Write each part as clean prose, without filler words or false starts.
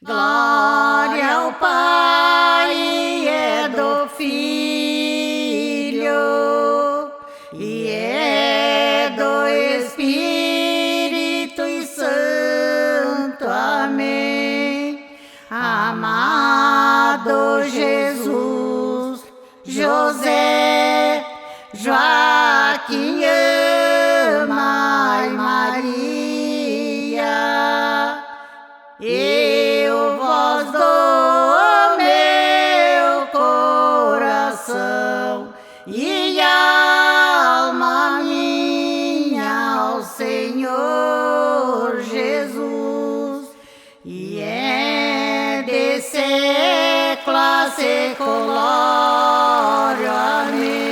Glória ao Pai, é do Filho, e é do Espírito Santo. Amém. Amado Jesus, José, Joaquim, Ana e Maria, eu vos dou meu coração e alma minha ao Senhor Jesus, e é de século a século. Amém.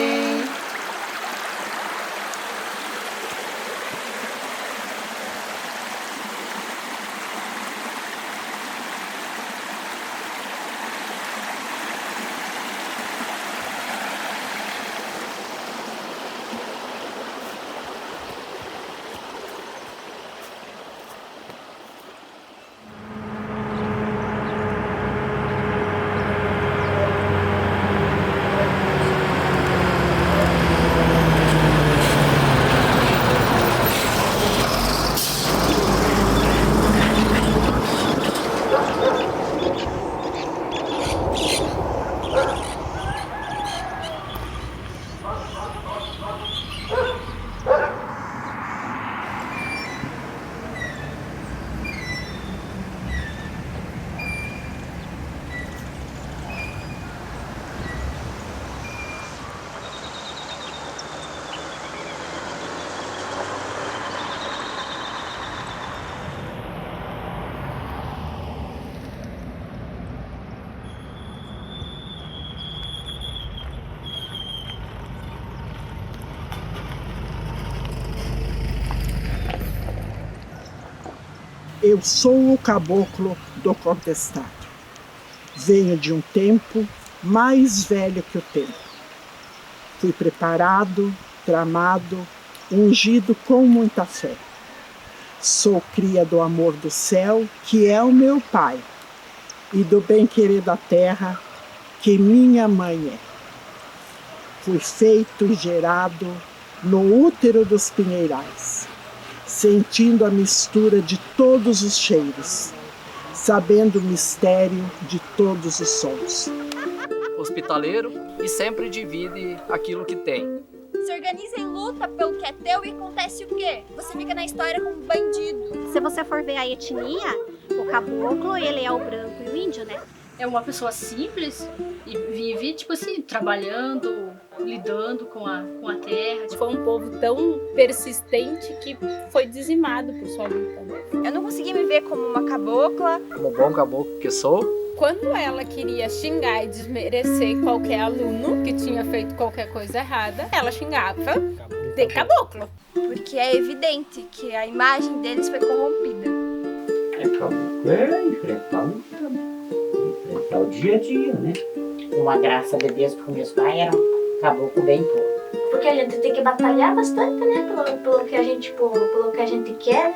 Eu sou o caboclo do contestado. Venho de um tempo mais velho que o tempo. Fui preparado, tramado, ungido com muita fé. Sou cria do amor do céu, que é o meu pai, e do bem-querer da terra, que minha mãe é. Fui feito e gerado no útero dos pinheirais, sentindo a mistura de todos os cheiros, sabendo o mistério de todos os sons. Hospitaleiro e sempre divide aquilo que tem. Se organiza em luta pelo que é teu e acontece o quê? Você fica na história como um bandido. Se você for ver a etnia, o caboclo, ele é o branco e o índio, né? É uma pessoa simples e vive, tipo assim, trabalhando, lidando com a terra. Foi um povo tão persistente que foi dizimado por sua luta. Eu não consegui me ver como uma cabocla. Como bom caboclo que sou, Quando ela queria xingar e desmerecer qualquer aluno que tinha feito qualquer coisa errada, ela xingava de caboclo. Porque é evidente que a imagem deles foi corrompida. Caboclo é enfrentar o dia a dia, né? Uma graça de Deus que meus pais eram caboclo bem pouco. Porque a gente tem que batalhar bastante, né? Pelo que a gente quer.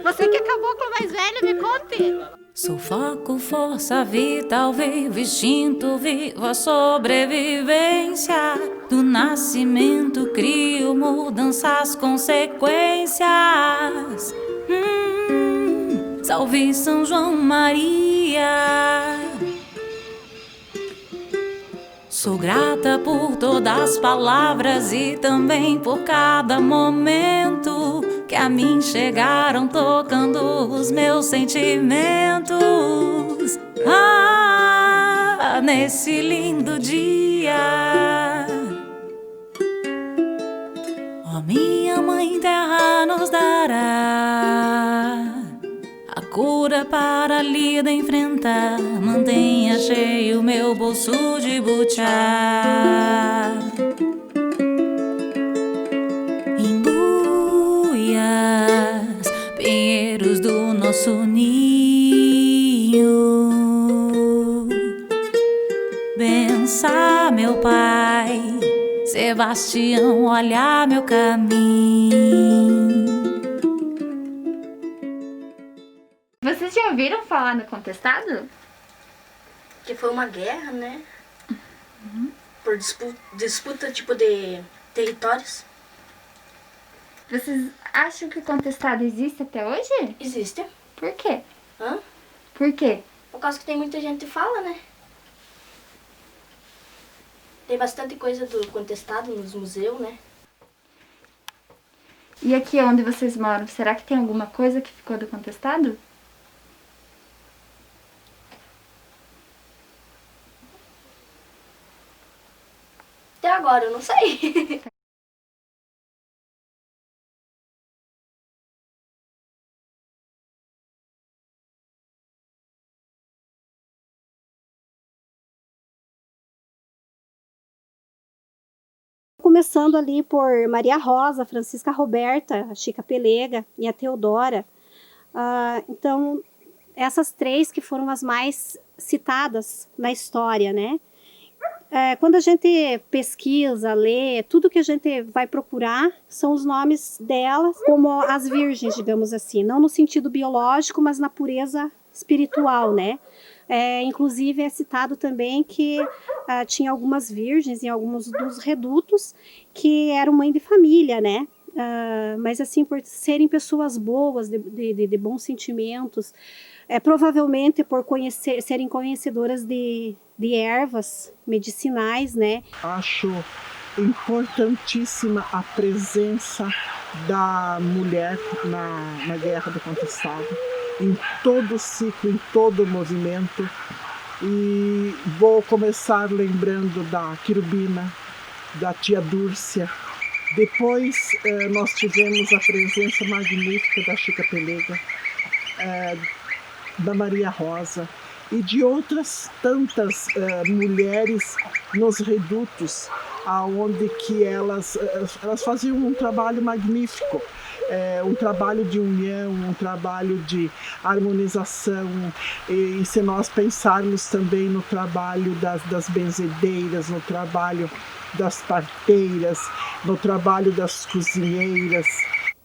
Você que é caboclo mais velho, me conte! Sou foco, força vital, vivo, instinto, vivo a sobrevivência. Do nascimento crio mudanças, consequências. Salve São João Maria. Sou grata por todas as palavras e também por cada momento que a mim chegaram tocando os meus sentimentos. Nesse lindo dia, ó, minha mãe terra nos dará a cura para a lida enfrentar. Mantenha cheio meu bolso de butiá. Imbuias, pinheiros do nosso ninho. Bença, meu pai, Sebastião, olha meu caminho. Vocês já já ouviram falar no Contestado? Que foi uma guerra, né? Por disputa tipo de territórios. Vocês acham que o Contestado existe até hoje? Existe. Por quê? Hã? Por quê? Por causa que tem muita gente que fala, né? Tem bastante coisa do Contestado nos museus, né? E aqui onde vocês moram, será que tem alguma coisa que ficou do Contestado? Até agora eu não sei. Começando ali por Maria Rosa, Francisca Roberta, a Chica Pelega e a Teodora. Então, essas três que foram as mais citadas na história, né? Quando a gente pesquisa, lê, tudo que a gente vai procurar são os nomes delas como as virgens, digamos assim. Não no sentido biológico, mas na pureza espiritual, né? Inclusive é citado também que tinha algumas virgens em alguns dos redutos que eram mãe de família, né? Mas assim, por serem pessoas boas, de bons sentimentos, provavelmente por serem conhecedoras de ervas medicinais, né? Acho importantíssima a presença da mulher na Guerra do Contestado, em todo o ciclo, em todo o movimento. E vou começar lembrando da Querubina, da tia Dúrcia. Depois nós tivemos a presença magnífica da Chica Pelega, da Maria Rosa e de outras tantas mulheres nos redutos, aonde que elas faziam um trabalho magnífico. Um trabalho de união, um trabalho de harmonização, e se nós pensarmos também no trabalho das benzedeiras, no trabalho das parteiras, no trabalho das cozinheiras.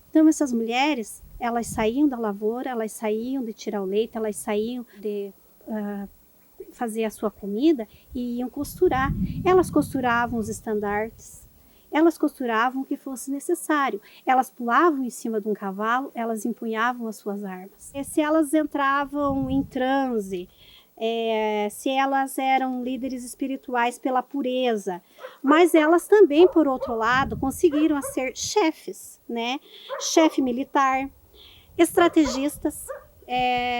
Então essas mulheres, elas saíam da lavoura, elas saíam de tirar o leite, elas saíam de fazer a sua comida e iam costurar. Elas costuravam os estandartes, elas costuravam o que fosse necessário. Elas pulavam em cima de um cavalo, elas empunhavam as suas armas. E se elas entravam em transe, se elas eram líderes espirituais pela pureza, mas elas também, por outro lado, conseguiram ser chefes, né? Chefe militar, estrategistas,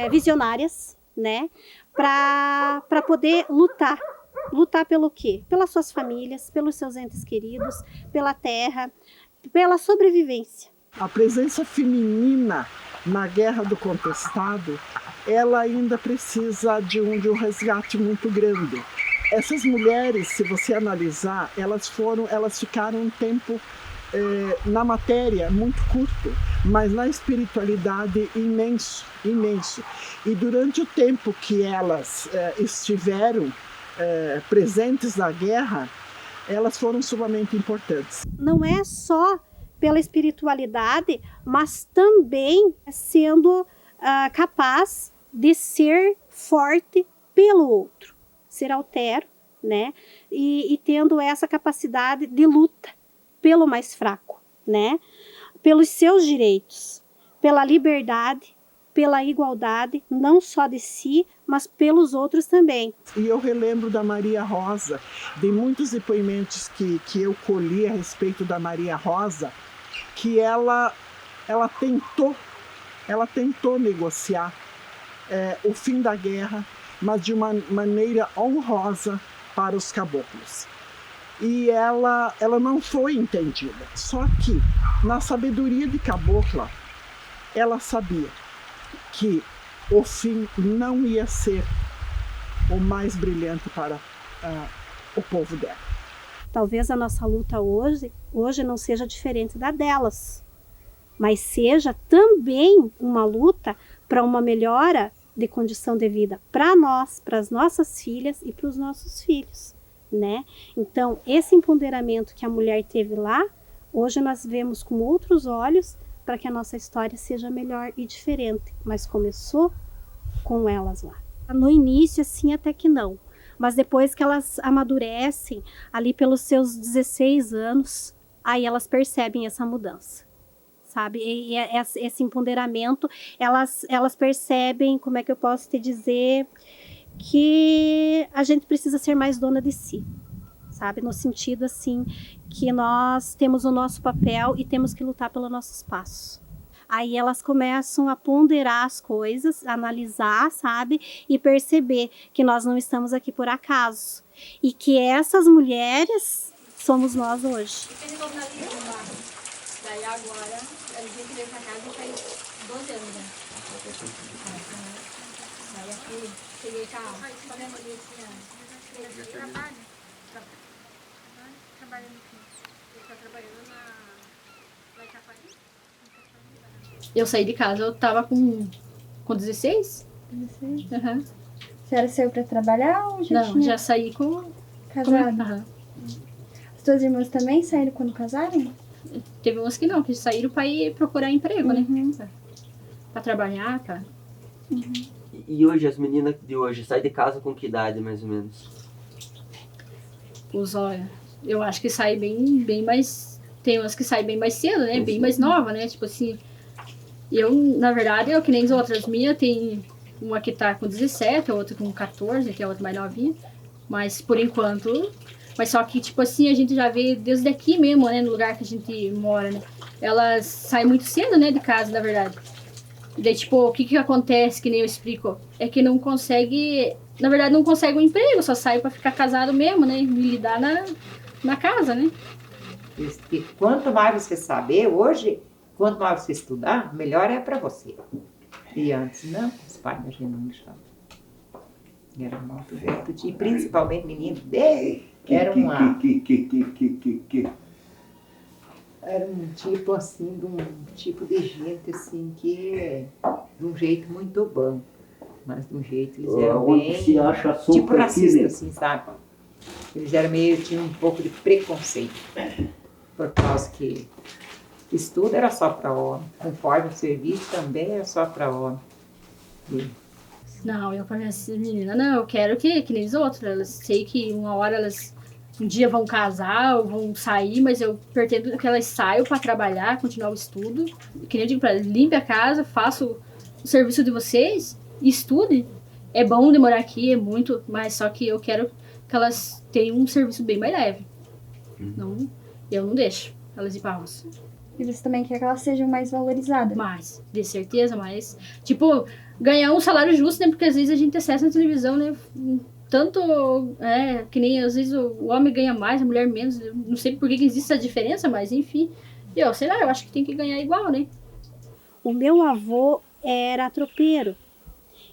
visionárias, né? Para poder lutar. Lutar pelo quê? Pelas suas famílias, pelos seus entes queridos, pela terra, pela sobrevivência. A presença feminina na Guerra do Contestado, ela ainda precisa de um resgate muito grande. Essas mulheres, se você analisar, elas ficaram um tempo na matéria muito curto, mas na espiritualidade imenso. E durante o tempo que elas estiveram presentes na guerra, elas foram sumamente importantes. Não é só pela espiritualidade, mas também sendo capaz de ser forte pelo outro, ser altero, né? E tendo essa capacidade de luta pelo mais fraco, né? Pelos seus direitos, pela liberdade, pela igualdade, não só de si, mas pelos outros também. E eu relembro da Maria Rosa, de muitos depoimentos que eu colhi a respeito da Maria Rosa, que ela tentou negociar o fim da guerra, mas de uma maneira honrosa para os caboclos. E ela não foi entendida. Só que, na sabedoria de cabocla, ela sabia que o fim não ia ser o mais brilhante para o povo dela. Talvez a nossa luta hoje não seja diferente da delas, mas seja também uma luta para uma melhora de condição de vida para nós, para as nossas filhas e para os nossos filhos, né? Então, esse empoderamento que a mulher teve lá, hoje nós vemos com outros olhos para que a nossa história seja melhor e diferente, mas começou com elas lá. No início, assim, até que não. Mas depois que elas amadurecem, ali pelos seus 16 anos, aí elas percebem essa mudança, sabe? E esse empoderamento, elas percebem, como é que eu posso te dizer, que a gente precisa ser mais dona de si, sabe? No sentido, assim, que nós temos o nosso papel e temos que lutar pelo nosso espaço. Aí elas começam a ponderar as coisas, analisar, sabe? E perceber que nós não estamos aqui por acaso. E que essas mulheres somos nós hoje. Daí agora, eles vêm pra casa e faz 12 anos, né? Daí aqui, cheguei cá, só minha mulher assim, trabalho. Trabalhando aqui. Ele tá trabalhando na Itapari? Eu saí de casa, eu tava com 16. 16? Aham. A senhora saiu pra trabalhar ou já Não, tinha... já saí com... Casada? Aham. As tuas irmãs também saíram quando casaram? Teve umas que não, que saíram pra ir procurar emprego, né? Pra trabalhar, tá? E hoje, as meninas de hoje, saem de casa com que idade, mais ou menos? Olha, eu acho que sai bem mais... Tem umas que saem bem mais cedo, né? Bem mais nova, né? Tipo assim... Eu, na verdade, que nem as outras minhas, tem uma que tá com 17, a outra com 14, que é a outra mais novinha. Mas, por enquanto... Mas só que, tipo assim, a gente já vê desde aqui mesmo, né? No lugar que a gente mora, né? Elas saem muito cedo, né? De casa, na verdade. E daí, tipo, o que acontece, que nem eu explico? É que não consegue... Na verdade, não consegue um emprego, só sai pra ficar casado mesmo, né? E lidar na casa, né? E quanto mais você saber hoje, quanto mais você estudar, melhor é pra você. E antes, não, os pais da gente não deixavam. Era muito jeito, e principalmente menino dele, era um tipo assim, de um tipo de gente assim, que de um jeito muito bom. Mas de um jeito eles eram bem, se acha tipo racista, né? assim, sabe? Eles eram tinham um pouco de preconceito. Por causa que estudo era só para homem, conforme o serviço também era só para homem. Não, eu falei assim, menina, não, eu quero que nem os outros. Elas sei que uma hora elas um dia vão casar ou vão sair, mas eu pretendo que elas saiam para trabalhar, continuar o estudo. Que nem eu digo para elas, limpe a casa, faça o serviço de vocês e estude. É bom demorar aqui, é muito, mas só que eu quero que elas tenham um serviço bem mais leve. Não, eu não deixo elas ir pra roça. E você também quer que elas sejam mais valorizadas? Mais, de certeza, mais. Tipo, ganhar um salário justo, né? Porque às vezes a gente acessa na televisão, né? Tanto, que nem às vezes o homem ganha mais, a mulher menos. Eu não sei por que existe essa diferença, mas enfim. Eu, sei lá, eu acho que tem que ganhar igual, né? O meu avô era tropeiro.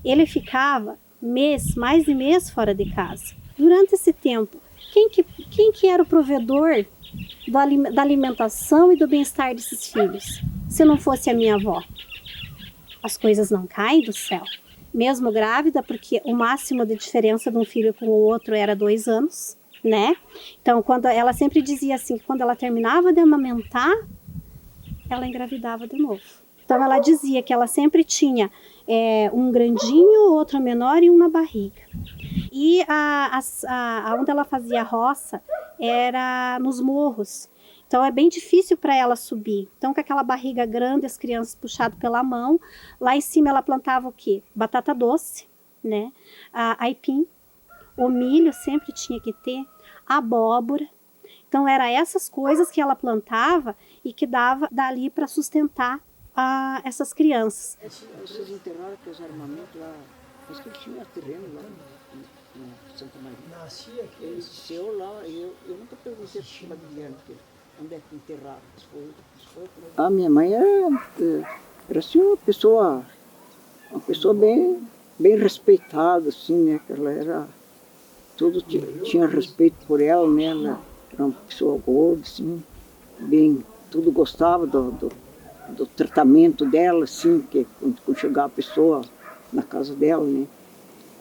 Ele ficava mais de mês fora de casa. Durante esse tempo, quem que era o provedor da alimentação e do bem-estar desses filhos? Se não fosse a minha avó. As coisas não caem do céu. Mesmo grávida, porque o máximo de diferença de um filho com o outro era 2 anos, né? Então, quando ela sempre dizia assim, que quando ela terminava de amamentar, ela engravidava de novo. Então, ela dizia que ela sempre tinha um grandinho, outro menor e um na barriga. E onde ela fazia roça era nos morros. Então é bem difícil para ela subir. Então com aquela barriga grande, as crianças puxadas pela mão, lá em cima ela plantava o quê? Batata doce, né? Aipim, o milho sempre tinha que ter, abóbora. Então era essas coisas que ela plantava e que dava dali para sustentar essas crianças. Vocês enterraram aqueles armamentos lá, acho que tinha terreno lá no Santa Maria. Nascia aqui. Ele nasceu lá, e eu nunca perguntei para o Guilherme onde é que enterraram. A minha mãe era assim, uma pessoa bem respeitada, assim, né? Que ela era, tudo tinha respeito por ela, né? Ela era uma pessoa gorda, assim, bem, tudo gostava do tratamento dela, assim, que quando chegava a pessoa na casa dela, né?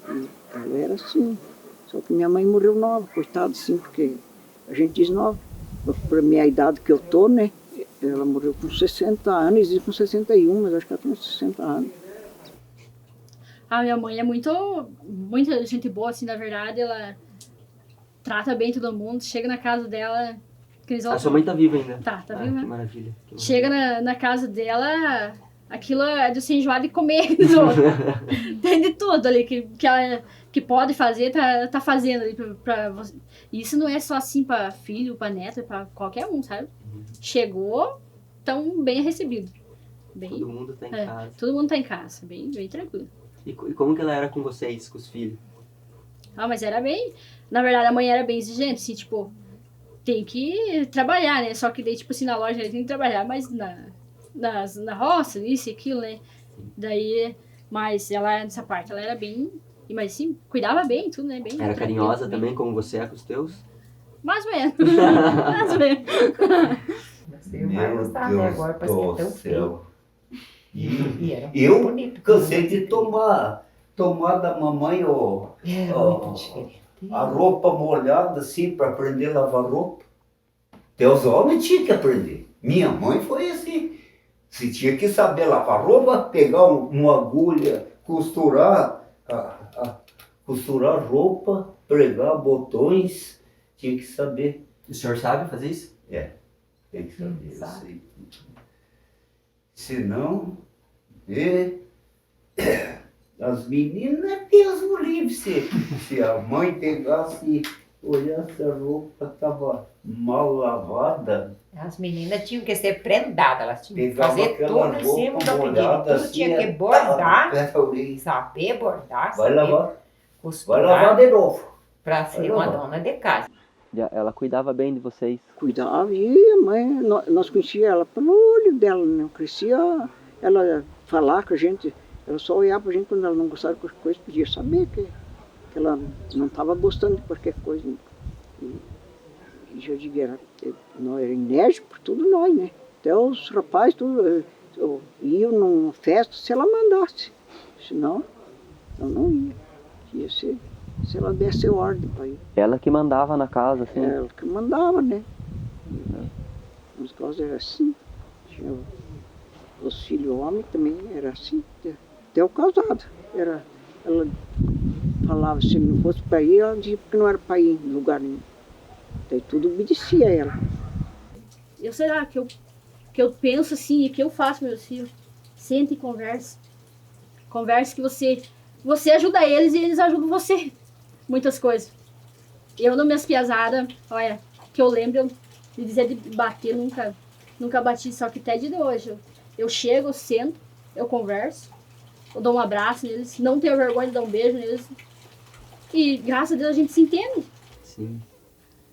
E ela era assim. Só que minha mãe morreu nova, coitada, assim, porque a gente diz nova. Para a minha idade que eu tô, né? Ela morreu com 60 anos e com 61, mas acho que ela tem uns 60 anos. A minha mãe é muita gente boa, assim, na verdade, ela trata bem todo mundo, chega na casa dela... A sua mãe tá viva ainda? Tá viva. Que maravilha. Chega na casa dela, aquilo é de se enjoar de comer. Tem de tudo ali que ela que pode fazer, tá fazendo ali pra você. E isso não é só assim pra filho, pra neto, é pra qualquer um, sabe? Chegou, tão bem recebido. Todo mundo tá em casa. Todo mundo tá em casa, bem tranquilo. E como que ela era com vocês, com os filhos? Mas era bem... Na verdade, a mãe era bem exigente, assim, tipo... Tem que trabalhar, né? Só que daí, tipo assim, na loja tem que trabalhar, mas na roça, isso e aquilo, né? Daí, mas ela, nessa parte, ela era bem... Mas sim, cuidava bem, tudo, né? Bem era carinhosa também, como você é com os teus? Mais ou menos. Mais ou menos. Você vai gostar, né? Agora parece que é tão feio. Eu cansei de tomar da mamãe muito diferente. A roupa molhada assim para aprender a lavar roupa. Até os homens tinham que aprender. Minha mãe foi assim. Você tinha que saber lavar roupa, pegar uma agulha, costurar roupa, pregar botões. Tinha que saber. O senhor sabe fazer isso? Tem que saber. Eu sei. Senão, as meninas, Deus o livre, se a mãe pegasse e olhasse a roupa, estava mal lavada. As meninas tinham que ser prendadas, elas tinham que fazer aquela tudo em cima roupa do pedido. molhada Tudo assim, tinha que bordar, saber bordar, Vai lavar costurar, de novo. para ser uma dona de casa. Ela cuidava bem de vocês? Cuidava, e a mãe, nós conhecíamos ela pelo olho dela, não crescia ela falar com a gente, ela só olhava pra gente quando ela não gostava de qualquer coisa, podia saber que ela não estava gostando de qualquer coisa. E já digo, nós era enérgico por tudo nós, né? Até os rapazes, tudo, iam numa festa se ela mandasse, senão eu não ia. Ia ser se ela desse ordem para ir. Ela que mandava na casa, assim? Ela que mandava, né? As coisas eram assim. Tinha os filhos homens também, era assim. Até o casado. Ela falava, se não fosse para ir, ela dizia que não era para ir em lugar nenhum. Daí tudo obedecia a ela. Eu sei lá, que eu penso assim, e que eu faço meus filhos. Senta e conversa. Conversa que você ajuda eles e eles ajudam você. Muitas coisas. Eu, nas minhas piazadas, olha, que eu lembro de dizer de bater, nunca bati, só que até de hoje. Eu chego, eu sento, eu converso, eu dou um abraço neles, não tenho vergonha de dar um beijo neles. E graças a Deus a gente se entende. Sim.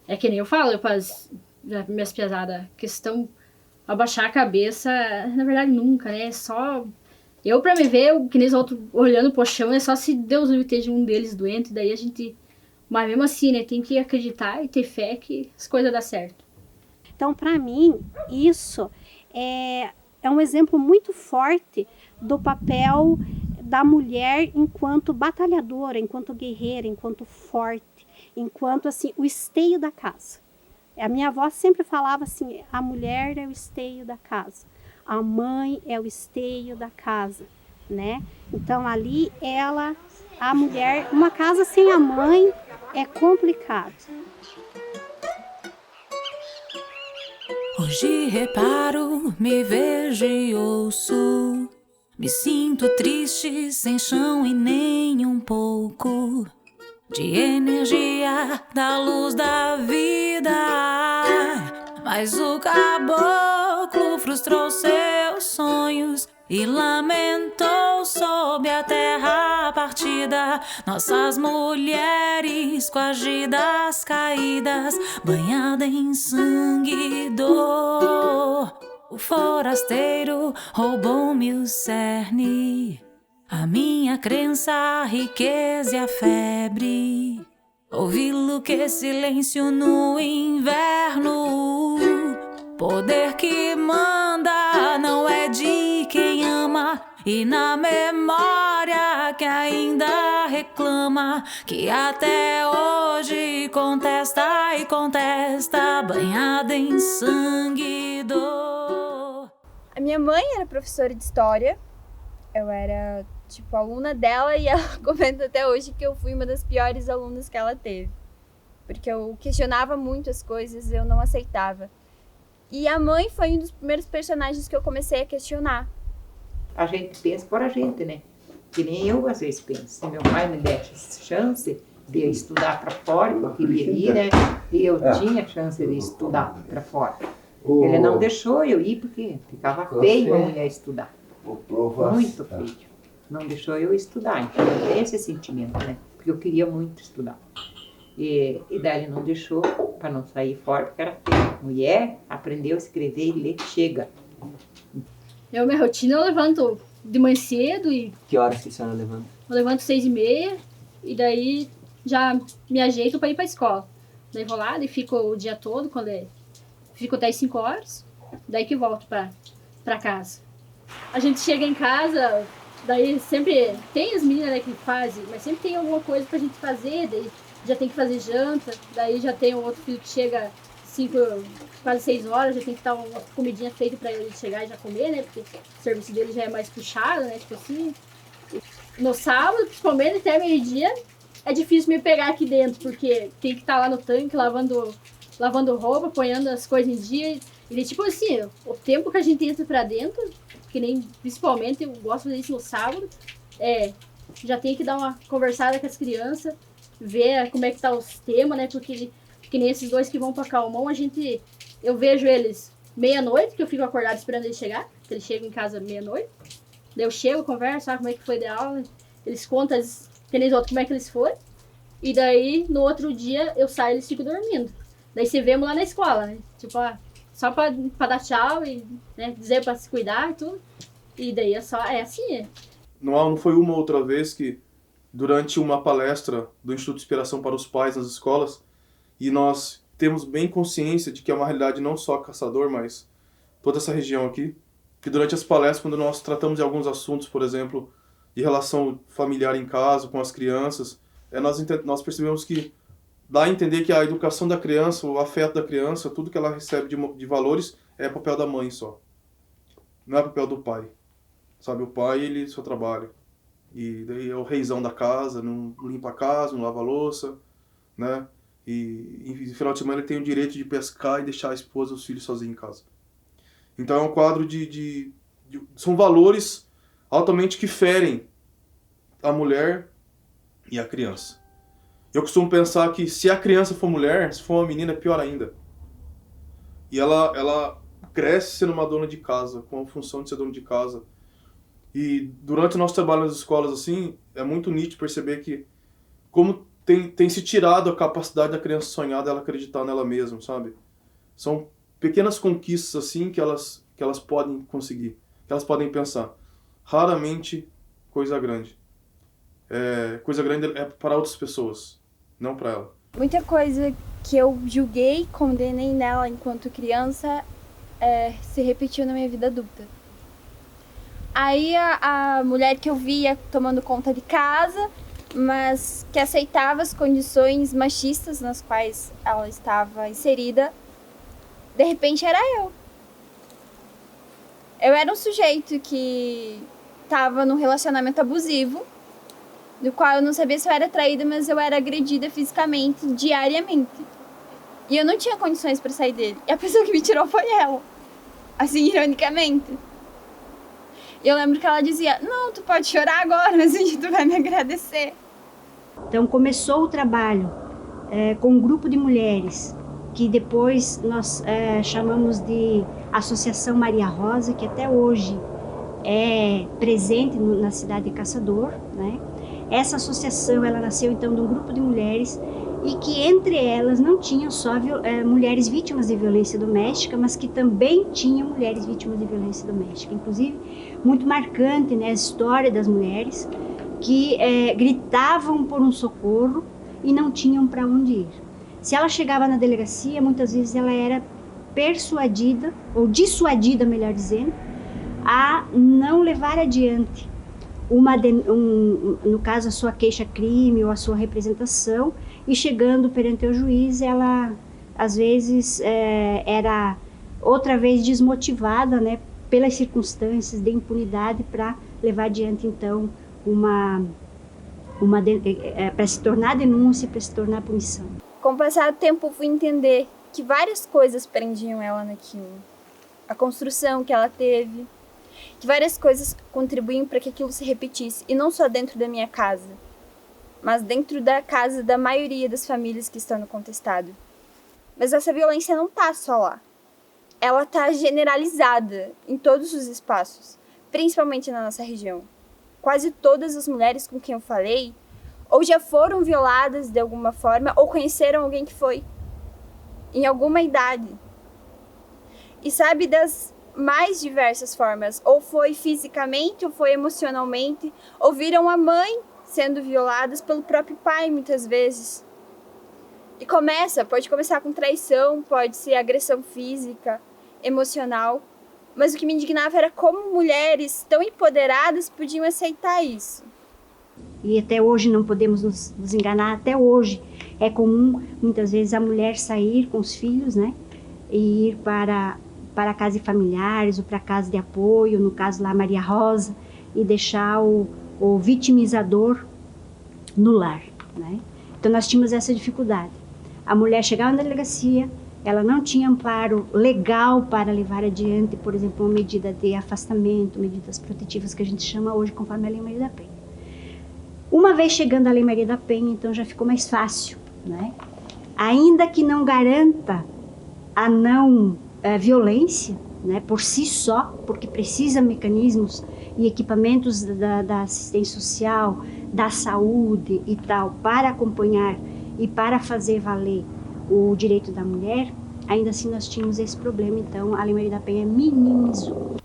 É que nem eu falo, nas minhas piazadas, questão abaixar a cabeça, na verdade nunca, né? Só... Eu, pra me ver, que nem os outros olhando pro chão, é só se Deus não esteja um deles doente, daí a gente... Mas mesmo assim, né, tem que acreditar e ter fé que as coisas dão certo. Então, pra mim, isso é um exemplo muito forte do papel da mulher enquanto batalhadora, enquanto guerreira, enquanto forte, enquanto, assim, o esteio da casa. A minha avó sempre falava assim, a mulher é o esteio da casa. A mãe é o esteio da casa, né? Então ali a mulher, uma casa sem a mãe é complicado. Hoje reparo, me vejo e ouço, me sinto triste, sem chão e nem um pouco de energia da luz da vida. Mas o caboclo frustrou seus sonhos e lamentou sob a terra partida. Nossas mulheres coagidas, caídas, banhadas em sangue e dor. O forasteiro roubou-me o cerne, a minha crença, a riqueza e a febre. Ouvi-lo que silêncio no inverno. Poder que manda não é de quem ama. E na memória que ainda reclama, que até hoje contesta e contesta, banhada em sangue e dor. A minha mãe era professora de história. Eu era tipo, aluna dela, e ela comenta até hoje que eu fui uma das piores alunas que ela teve. Porque eu questionava muito as coisas, eu não aceitava. E a mãe foi um dos primeiros personagens que eu comecei a questionar. A gente pensa por a gente, né? Que nem eu às vezes penso. Se meu pai me desse chance de eu estudar para fora, eu queria ir, né? E eu tinha chance de estudar para fora. Ele não deixou eu ir porque ficava feio a mulher estudar. Muito feio. Não deixou eu estudar. Então eu tenho esse sentimento, né? Porque eu queria muito estudar. E daí ele não deixou para não sair fora porque era feio. Mulher aprendeu a escrever e ler, chega. Minha rotina, eu levanto de manhã cedo e... Que horas que a senhora levanta? Eu levanto 6h30 e daí já me ajeito para ir para a escola. Daí vou lá e fico o dia todo, fico até as 5 horas, daí que volto para casa. A gente chega em casa, daí sempre tem as meninas, né, que fazem, mas sempre tem alguma coisa pra gente fazer, daí já tem que fazer janta, daí já tem um outro filho que chega 5, quase 6 horas, já tem que estar uma comidinha feita pra ele chegar e já comer, né, porque o serviço dele já é mais puxado, né, tipo assim. No sábado, principalmente até meio-dia, é difícil me pegar aqui dentro, porque tem que estar lá no tanque lavando roupa, apoiando as coisas em dia. E tipo assim, o tempo que a gente entra pra dentro, que nem principalmente eu gosto de fazer isso no sábado, já tem que dar uma conversada com as crianças, ver como é que tá o sistema, né? Porque que nem esses dois que vão pra Calmon, eu vejo eles meia-noite, que eu fico acordada esperando eles chegar, que eles chegam em casa meia-noite. Daí eu chego, converso, como é que foi de aula, eles contam, que nem os outros, como é que eles foram. E daí, no outro dia, eu saio e eles ficam dormindo. Daí se vemos lá na escola, né? Tipo, só pra dar tchau e, né, dizer pra se cuidar e tudo. E daí é assim. Não foi uma outra vez que, durante uma palestra do Instituto de Inspiração para os Pais nas escolas, e nós temos bem consciência de que é uma realidade não só Caçador, mas toda essa região aqui, que durante as palestras, quando nós tratamos de alguns assuntos, por exemplo, de relação familiar em casa, com as crianças, nós percebemos que dá a entender que a educação da criança, o afeto da criança, tudo que ela recebe de valores é papel da mãe só. Não é papel do pai. Sabe, o pai, ele só trabalha. E daí é o reizão da casa, não limpa a casa, não lava a louça, né? E no final de semana ele tem o direito de pescar e deixar a esposa e os filhos sozinhos em casa. Então é um quadro são valores altamente que ferem a mulher e a criança. Eu costumo pensar que se a criança for mulher, se for uma menina, é pior ainda. E ela cresce sendo uma dona de casa, com a função de ser dona de casa. E durante o nosso trabalho nas escolas, assim, é muito nítido perceber que como tem se tirado a capacidade da criança sonhar, dela acreditar nela mesma, sabe? São pequenas conquistas, assim, que elas podem conseguir, que elas podem pensar. Raramente coisa grande. Coisa grande é para outras pessoas, não para ela. Muita coisa que eu julguei, condenei nela enquanto criança, se repetiu na minha vida adulta. Aí a mulher que eu via tomando conta de casa, mas que aceitava as condições machistas nas quais ela estava inserida, de repente era eu. Eu era um sujeito que estava num relacionamento abusivo, do qual eu não sabia se eu era traída, mas eu era agredida fisicamente, diariamente. E eu não tinha condições para sair dele. E a pessoa que me tirou foi ela. Assim, ironicamente. E eu lembro que ela dizia, não, tu pode chorar agora, mas hoje tu vai me agradecer. Então começou o trabalho com um grupo de mulheres, que depois nós chamamos de Associação Maria Rosa, que até hoje é presente na cidade de Caçador, né? Essa associação, ela nasceu então de um grupo de mulheres e que entre elas não tinham só mulheres vítimas de violência doméstica, mas que também tinham mulheres vítimas de violência doméstica. Inclusive, muito marcante, né, a história das mulheres que gritavam por um socorro e não tinham para onde ir. Se ela chegava na delegacia, muitas vezes ela era persuadida, ou dissuadida, melhor dizendo, a não levar adiante no caso a sua queixa-crime ou a sua representação, e chegando perante o juiz, ela às vezes era outra vez desmotivada, né, pelas circunstâncias de impunidade para levar adiante então para se tornar denúncia, para se tornar punição. Com o passar do tempo, eu fui entender que várias coisas prendiam ela naquilo. A construção que ela teve, que várias coisas contribuíam para que aquilo se repetisse. E não só dentro da minha casa, mas dentro da casa da maioria das famílias que estão no contestado. Mas essa violência não está só lá. Ela está generalizada em todos os espaços, principalmente na nossa região. Quase todas as mulheres com quem eu falei ou já foram violadas de alguma forma ou conheceram alguém que foi, em alguma idade. E sabe, das mais diversas formas, ou foi fisicamente, ou foi emocionalmente, ou viram a mãe sendo violadas pelo próprio pai, muitas vezes. E pode começar com traição, pode ser agressão física, emocional. Mas o que me indignava era como mulheres tão empoderadas podiam aceitar isso. E até hoje não podemos nos enganar, até hoje é comum muitas vezes a mulher sair com os filhos, né, e ir para a casa de familiares ou para a casa de apoio, no caso lá Maria Rosa, e deixar o vitimizador no lar, né? Então nós tínhamos essa dificuldade. A mulher chegava na delegacia, ela não tinha amparo legal para levar adiante, por exemplo, uma medida de afastamento, medidas protetivas que a gente chama hoje conforme a Lei Maria da Penha. Uma vez chegando a Lei Maria da Penha, então já ficou mais fácil, né? Ainda que não garanta a não violência, né, por si só, porque precisa mecanismos e equipamentos da assistência social, da saúde e tal, para acompanhar e para fazer valer o direito da mulher, ainda assim nós tínhamos esse problema, então a Lei Maria da Penha minimizou.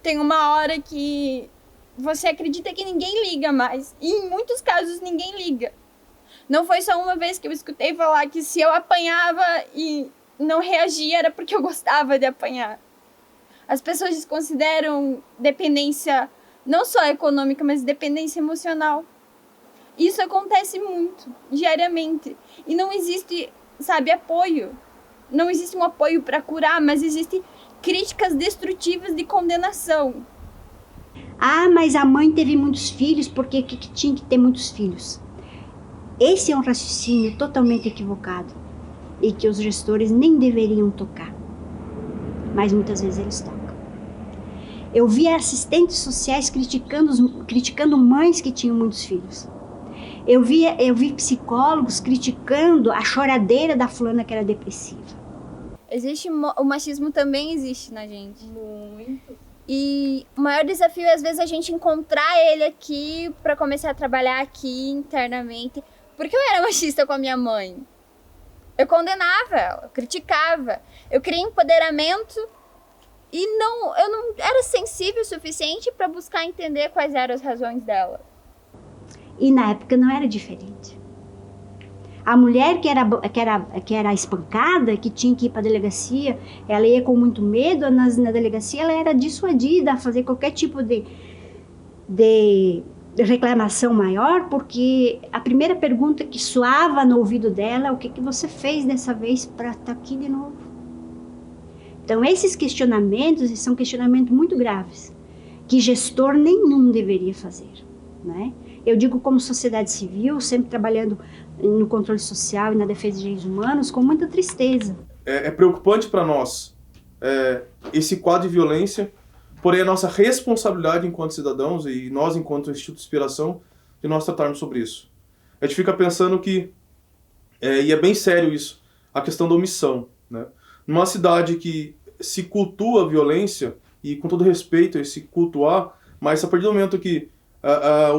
Tem uma hora que você acredita que ninguém liga mais, e em muitos casos ninguém liga. Não foi só uma vez que eu escutei falar que se eu apanhava e não reagia era porque eu gostava de apanhar. As pessoas desconsideram dependência não só econômica, mas dependência emocional. Isso acontece muito, diariamente. E não existe, sabe, apoio. Não existe um apoio para curar, mas existem críticas destrutivas de condenação. Ah, mas a mãe teve muitos filhos, por que tinha que ter muitos filhos? Esse é um raciocínio totalmente equivocado e que os gestores nem deveriam tocar, mas muitas vezes eles tocam. Eu vi assistentes sociais criticando mães que tinham muitos filhos. Eu vi psicólogos criticando a choradeira da fulana que era depressiva. O machismo também existe na gente. Muito. E o maior desafio é, às vezes, a gente encontrar ele aqui para começar a trabalhar aqui internamente. Porque eu era machista com a minha mãe. Eu condenava ela, eu criticava. Eu queria empoderamento e eu não era sensível o suficiente para buscar entender quais eram as razões dela. E na época não era diferente. A mulher que era espancada, que tinha que ir para a delegacia, ela ia com muito medo, na delegacia ela era dissuadida a fazer qualquer tipo de reclamação maior, porque a primeira pergunta que soava no ouvido dela é: o que você fez dessa vez para estar aqui de novo? Então esses questionamentos são questionamentos muito graves, que gestor nenhum deveria fazer, né? Eu digo como sociedade civil, sempre trabalhando no controle social e na defesa de direitos humanos, com muita tristeza. É preocupante para nós esse quadro de violência, porém a nossa responsabilidade enquanto cidadãos e nós enquanto Instituto de Inspiração, de nós tratarmos sobre isso. A gente fica pensando que, e é bem sério isso, a questão da omissão, né? Numa cidade que se cultua a violência, e com todo respeito esse cultuar, mas a partir do momento que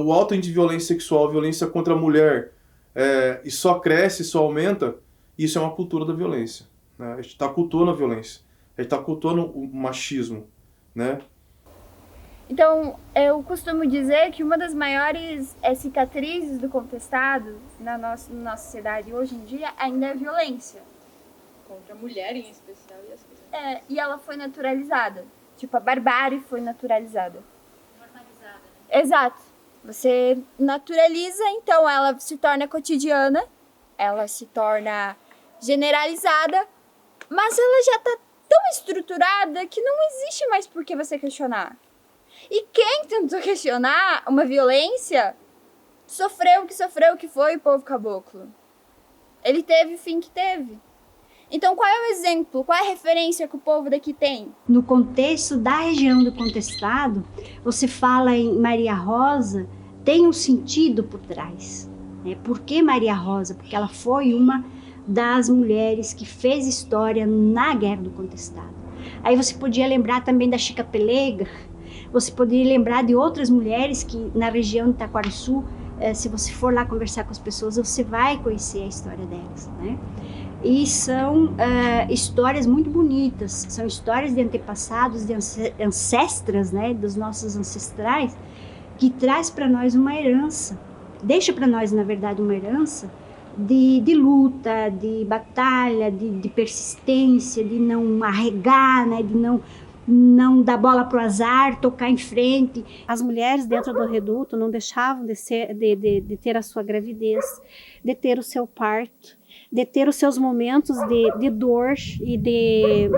o alto índice de violência sexual, violência contra a mulher, e só cresce, só aumenta, isso é uma cultura da violência, né? A gente está cultuando a violência, a gente está cultuando o machismo, né? Então, eu costumo dizer que uma das maiores cicatrizes do contestado na nossa sociedade hoje em dia ainda é a violência. Contra a mulher em especial e as coisas. E ela foi naturalizada. Tipo, a barbárie foi naturalizada. Normalizada. Exato. Você naturaliza, então ela se torna cotidiana, ela se torna generalizada, mas ela já está tão estruturada que não existe mais por que você questionar. E quem tentou questionar uma violência sofreu o que foi o povo caboclo. Ele teve o fim que teve. Então, qual é o exemplo, qual é a referência que o povo daqui tem? No contexto da região do Contestado, você fala em Maria Rosa, tem um sentido por trás. Né? Por que Maria Rosa? Porque ela foi uma das mulheres que fez história na Guerra do Contestado. Aí você podia lembrar também da Chica Pelega, você poderia lembrar de outras mulheres que na região de Taquarussu, se você for lá conversar com as pessoas, você vai conhecer a história delas, né? E são histórias muito bonitas, são histórias de antepassados, de ancestras, né, dos nossos ancestrais, que traz para nós uma herança, deixa para nós, na verdade, uma herança de luta, de batalha, de persistência, de não arregar, né, de não dar bola pro azar, tocar em frente. As mulheres dentro do reduto não deixavam de ter a sua gravidez, de ter o seu parto, de ter os seus momentos de dor e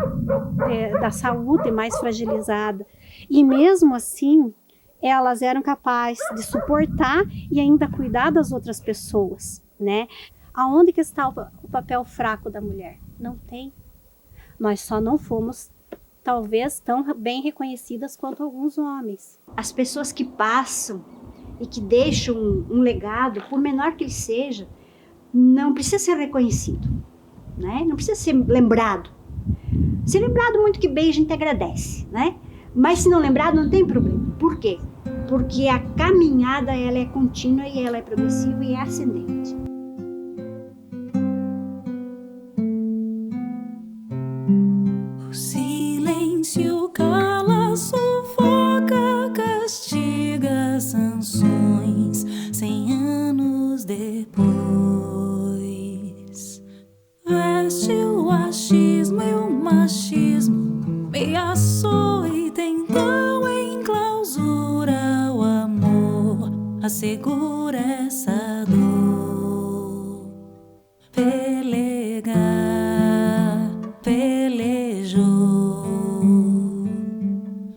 da saúde mais fragilizada. E mesmo assim, elas eram capazes de suportar e ainda cuidar das outras pessoas, né? Aonde que está o papel fraco da mulher? Não tem. Nós só não fomos, talvez, tão bem reconhecidas quanto alguns homens. As pessoas que passam e que deixam um legado, por menor que ele seja, não precisa ser reconhecido, né? Não precisa ser lembrado. Se lembrado, muito que bem, a gente agradece, né? Mas se não lembrado, não tem problema. Por quê? Porque a caminhada, ela é contínua e ela é progressiva e é ascendente. O silêncio cala, sufoca, castiga sanções 100 anos depois. Veste o achismo e o machismo, ameaçou e tentou em clausura o amor, assegura essa dor. Pelegar, pelejou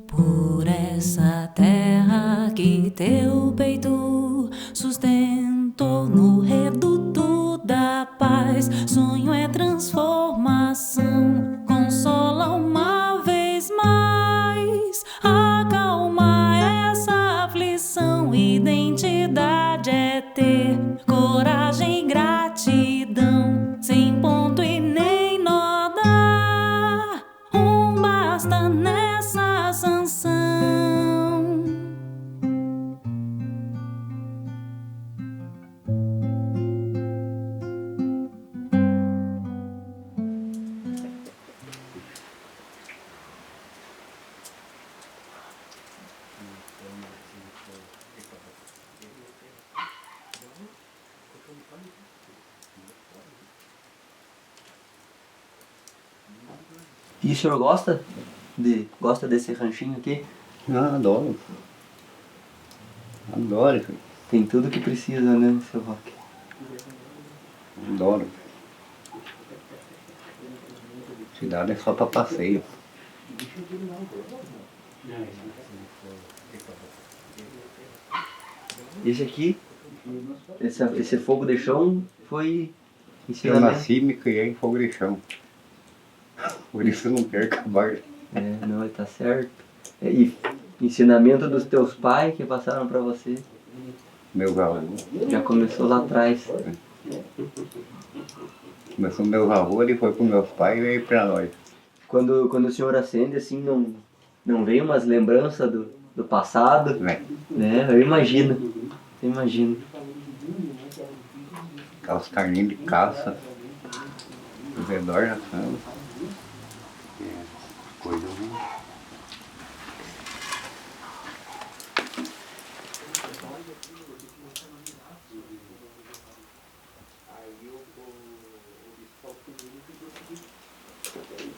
por essa terra que teu peito sustentou no reduto da paz. Sonho é transformação, consola uma vez mais, acalma essa aflição. Identidade é ter coragem e gratidão, sem ponto e nem nó dá, basta nessa sanção. E o senhor gosta desse ranchinho aqui? Ah, adoro. Adoro. Tem tudo que precisa, né, seu Roque? Adoro. Cidade é só para passeio. Esse aqui, esse fogo de chão foi Eu ensinamento. nasci e me criei em fogo de chão. Por isso eu não quero acabar. É, não, tá certo. E ensinamento dos teus pais que passaram pra você? Meu avô. Já começou lá atrás. Começou meu avô, ele foi pros meus pais e veio pra nós. Quando o senhor acende, assim, não vem umas lembranças do passado? Vem. Né? Eu imagino. Aquelas carninhas de caça ao redor da sala. Coisa ruim.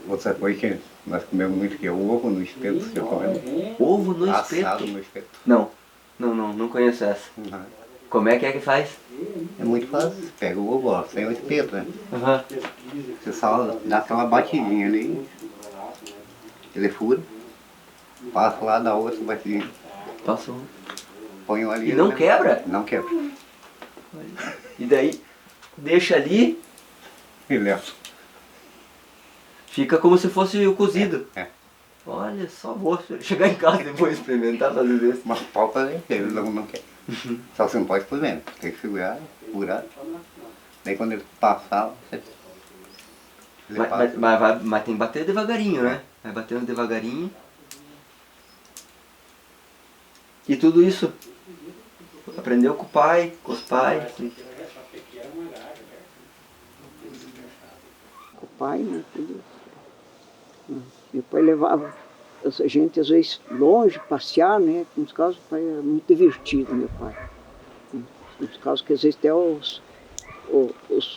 Outra coisa que nós comemos muito que é o ovo no espeto, você come. Ovo no Assado espeto? no espeto. Não conheço essa. Como é que faz? É muito fácil. Você pega o ovo, ó, sem o espeto, né? Você só dá aquela batidinha ali. Ele fura. Passo lá da outra vasilha. Passou. Ponho ali. E não quebra? Não quebra. E daí, deixa ali. E leva. Fica como se fosse o cozido. É. Olha só, vou chegar em casa e depois experimentar fazer isso. Mas pau fazer inteiro, não quer. Só você não pode por dentro. Tem que segurar, furar. Daí quando ele passar, você... Mas tem que bater devagarinho, né? Vai batendo devagarinho. E tudo isso aprendeu com o pai, com os pais. Com o pai, né? Tudo. Meu pai levava a gente às vezes longe, passear, né? Nos casos o pai era muito divertido, meu pai. Nos casos que às vezes até os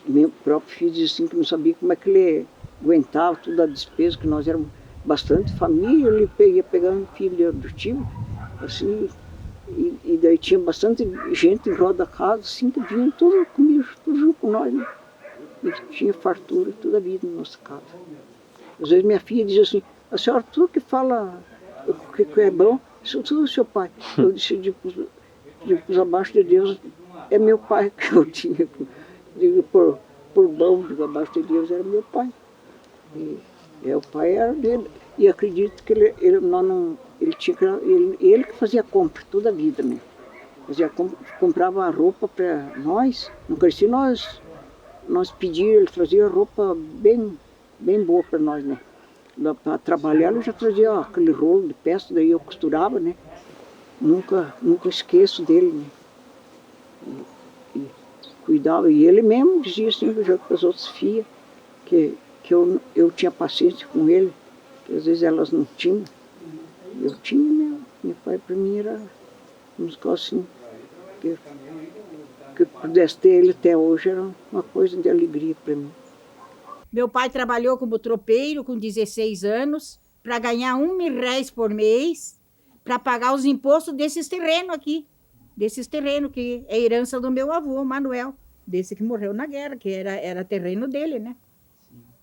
meus próprios filhos diziam assim, que não sabiam como é que ele aguentava toda a despesa, que nós éramos bastante família, ele ia pegando filho do tio, assim, e daí tinha bastante gente em roda da casa, assim, que vinham tudo comigo, tudo junto com nós, né? E tinha fartura toda a vida na nossa casa. Às vezes minha filha dizia assim, a senhora tudo que fala que é bom, isso tudo é seu pai. Eu disse, digo, abaixo de Deus, é meu pai que eu tinha. Digo, por bom, digo, abaixo de Deus era meu pai. E o pai era dele. E acredito que ele que fazia compra toda a vida, né? Comprava roupa para nós, não crescia nós pedíamos, ele trazia roupa bem boa para nós, né? Para trabalhar ele já trazia aquele rolo de peça, daí eu costurava, né? Nunca esqueço dele, né? E cuidava, e ele mesmo dizia assim para as outras filhas que eu tinha paciência com ele, que às vezes elas não tinham. Eu tinha mesmo. Meu pai para mim era uns assim, que pudesse ter ele até hoje era uma coisa de alegria para mim. Meu pai trabalhou como tropeiro com 16 anos para ganhar R$1.000 por mês para pagar os impostos desses terrenos aqui. Desses terrenos que é herança do meu avô, Manuel, desse que morreu na guerra, que era terreno dele, né?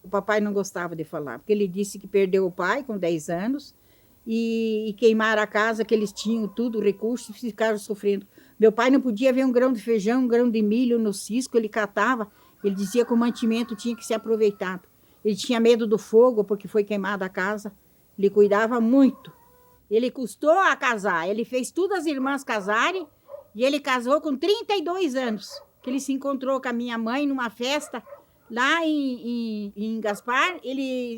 O papai não gostava de falar, porque ele disse que perdeu o pai com 10 anos e queimaram a casa, que eles tinham tudo, recursos, e ficaram sofrendo. Meu pai não podia ver um grão de feijão, um grão de milho no cisco, ele catava. Ele dizia que o mantimento tinha que ser aproveitado. Ele tinha medo do fogo, porque foi queimada a casa. Ele cuidava muito. Ele custou a casar. Ele fez todas as irmãs casarem. E ele casou com 32 anos. Que ele se encontrou com a minha mãe numa festa lá em Gaspar.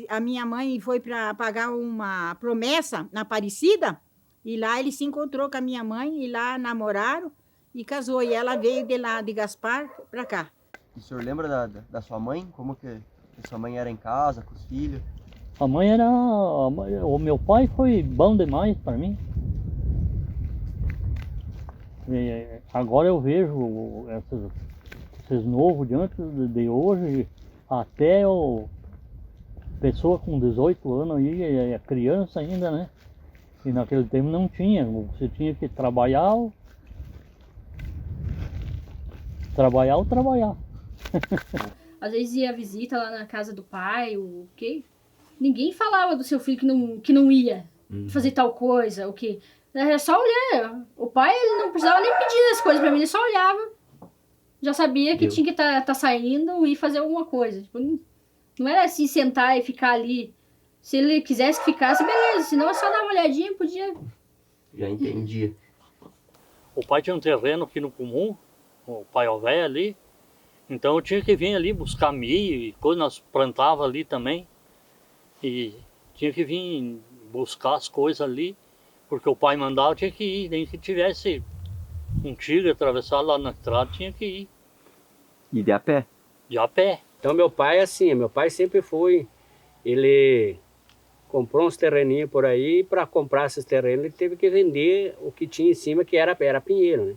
A minha mãe foi para pagar uma promessa na Aparecida. E lá ele se encontrou com a minha mãe. E lá namoraram e casou. E ela veio de lá, de Gaspar, para cá. O senhor lembra da sua mãe? Como que sua mãe era em casa, com os filhos? A mãe era... O meu pai foi bom demais para mim. E agora eu vejo esses novos de antes de hoje, até pessoa com 18 anos aí, é criança ainda, né? E naquele tempo não tinha, você tinha que trabalhar ou trabalhar. Às vezes ia visita lá na casa do pai, o quê? Ninguém falava do seu filho que não ia fazer tal coisa, o quê? Era só olhar. O pai ele não precisava nem pedir as coisas pra mim, ele só olhava. Já sabia que tinha que tá saindo e fazer alguma coisa. Tipo, não era assim sentar e ficar ali. Se ele quisesse que ficasse, beleza. Senão é só dar uma olhadinha, podia. Já entendi. O pai tinha um terreno aqui no Comum, o pai Ové ali. Então eu tinha que vir ali buscar milho e coisa, nós plantava ali também. E tinha que vir buscar as coisas ali, porque o pai mandava, tinha que ir. Nem que tivesse um tigre atravessado lá na estrada, tinha que ir. E de a pé? De a pé. Então meu pai, assim, meu pai sempre foi, ele comprou uns terreninhos por aí, para comprar esses terrenos ele teve que vender o que tinha em cima, que era pinheiro, né?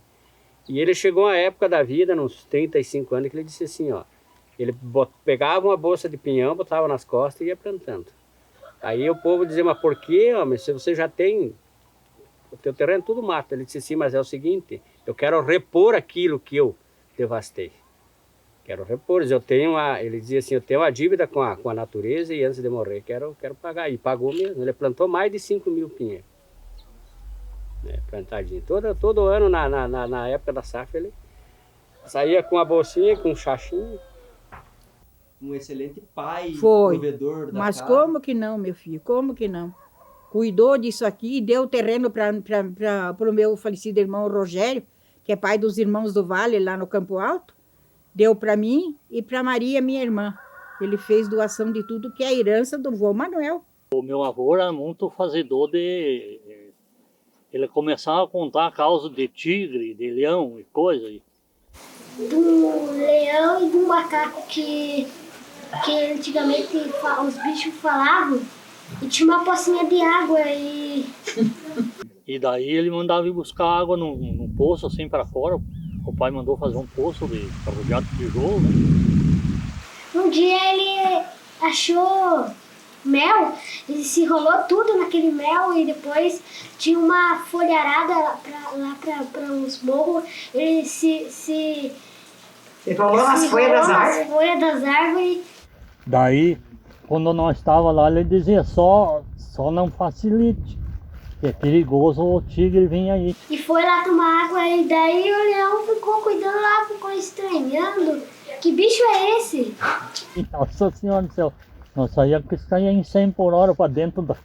E ele chegou a época da vida, nos 35 anos, que ele disse assim, ó, ele pegava uma bolsa de pinhão, botava nas costas e ia plantando. Aí o povo dizia, mas por quê, homem, se você já tem o teu terreno tudo mato? Ele disse, sim, mas é o seguinte, eu quero repor aquilo que eu devastei. Quero repor, ele dizia assim, eu tenho uma dívida com a natureza e antes de morrer quero pagar. E pagou mesmo, ele plantou mais de 5.000 pinheiros. plantadinho. Todo ano, na época da safra, ele saía com a bolsinha, com um chachinho. Um excelente pai, Foi. provedor da Mas casa. como que não, meu filho? Como que não? Cuidou disso aqui, deu terreno para o meu falecido irmão Rogério, que é pai dos irmãos do Vale, lá no Campo Alto. Deu para mim e para Maria, minha irmã. Ele fez doação de tudo que é a herança do vô Manuel. O meu avô era muito fazedor de... Ele começava a contar causas de tigre, de leão e coisa. Do leão e do macaco que antigamente os bichos falavam. E tinha uma pocinha de água e... E daí ele mandava ir buscar água num poço assim para fora. O pai mandou fazer um poço de carregado de tijolo, né? Um dia ele achou mel, ele se enrolou tudo naquele mel e depois tinha uma folharada lá para os morros. Ele se enrolou nas folhas das árvores. Daí, quando nós estávamos lá, ele dizia só não facilite, que é perigoso o tigre vir aí. E foi lá tomar água e daí o leão ficou cuidando lá, ficou estranhando. Que bicho é esse? Nossa Senhora do Céu, nós saíamos que saía em 100 por hora para dentro da...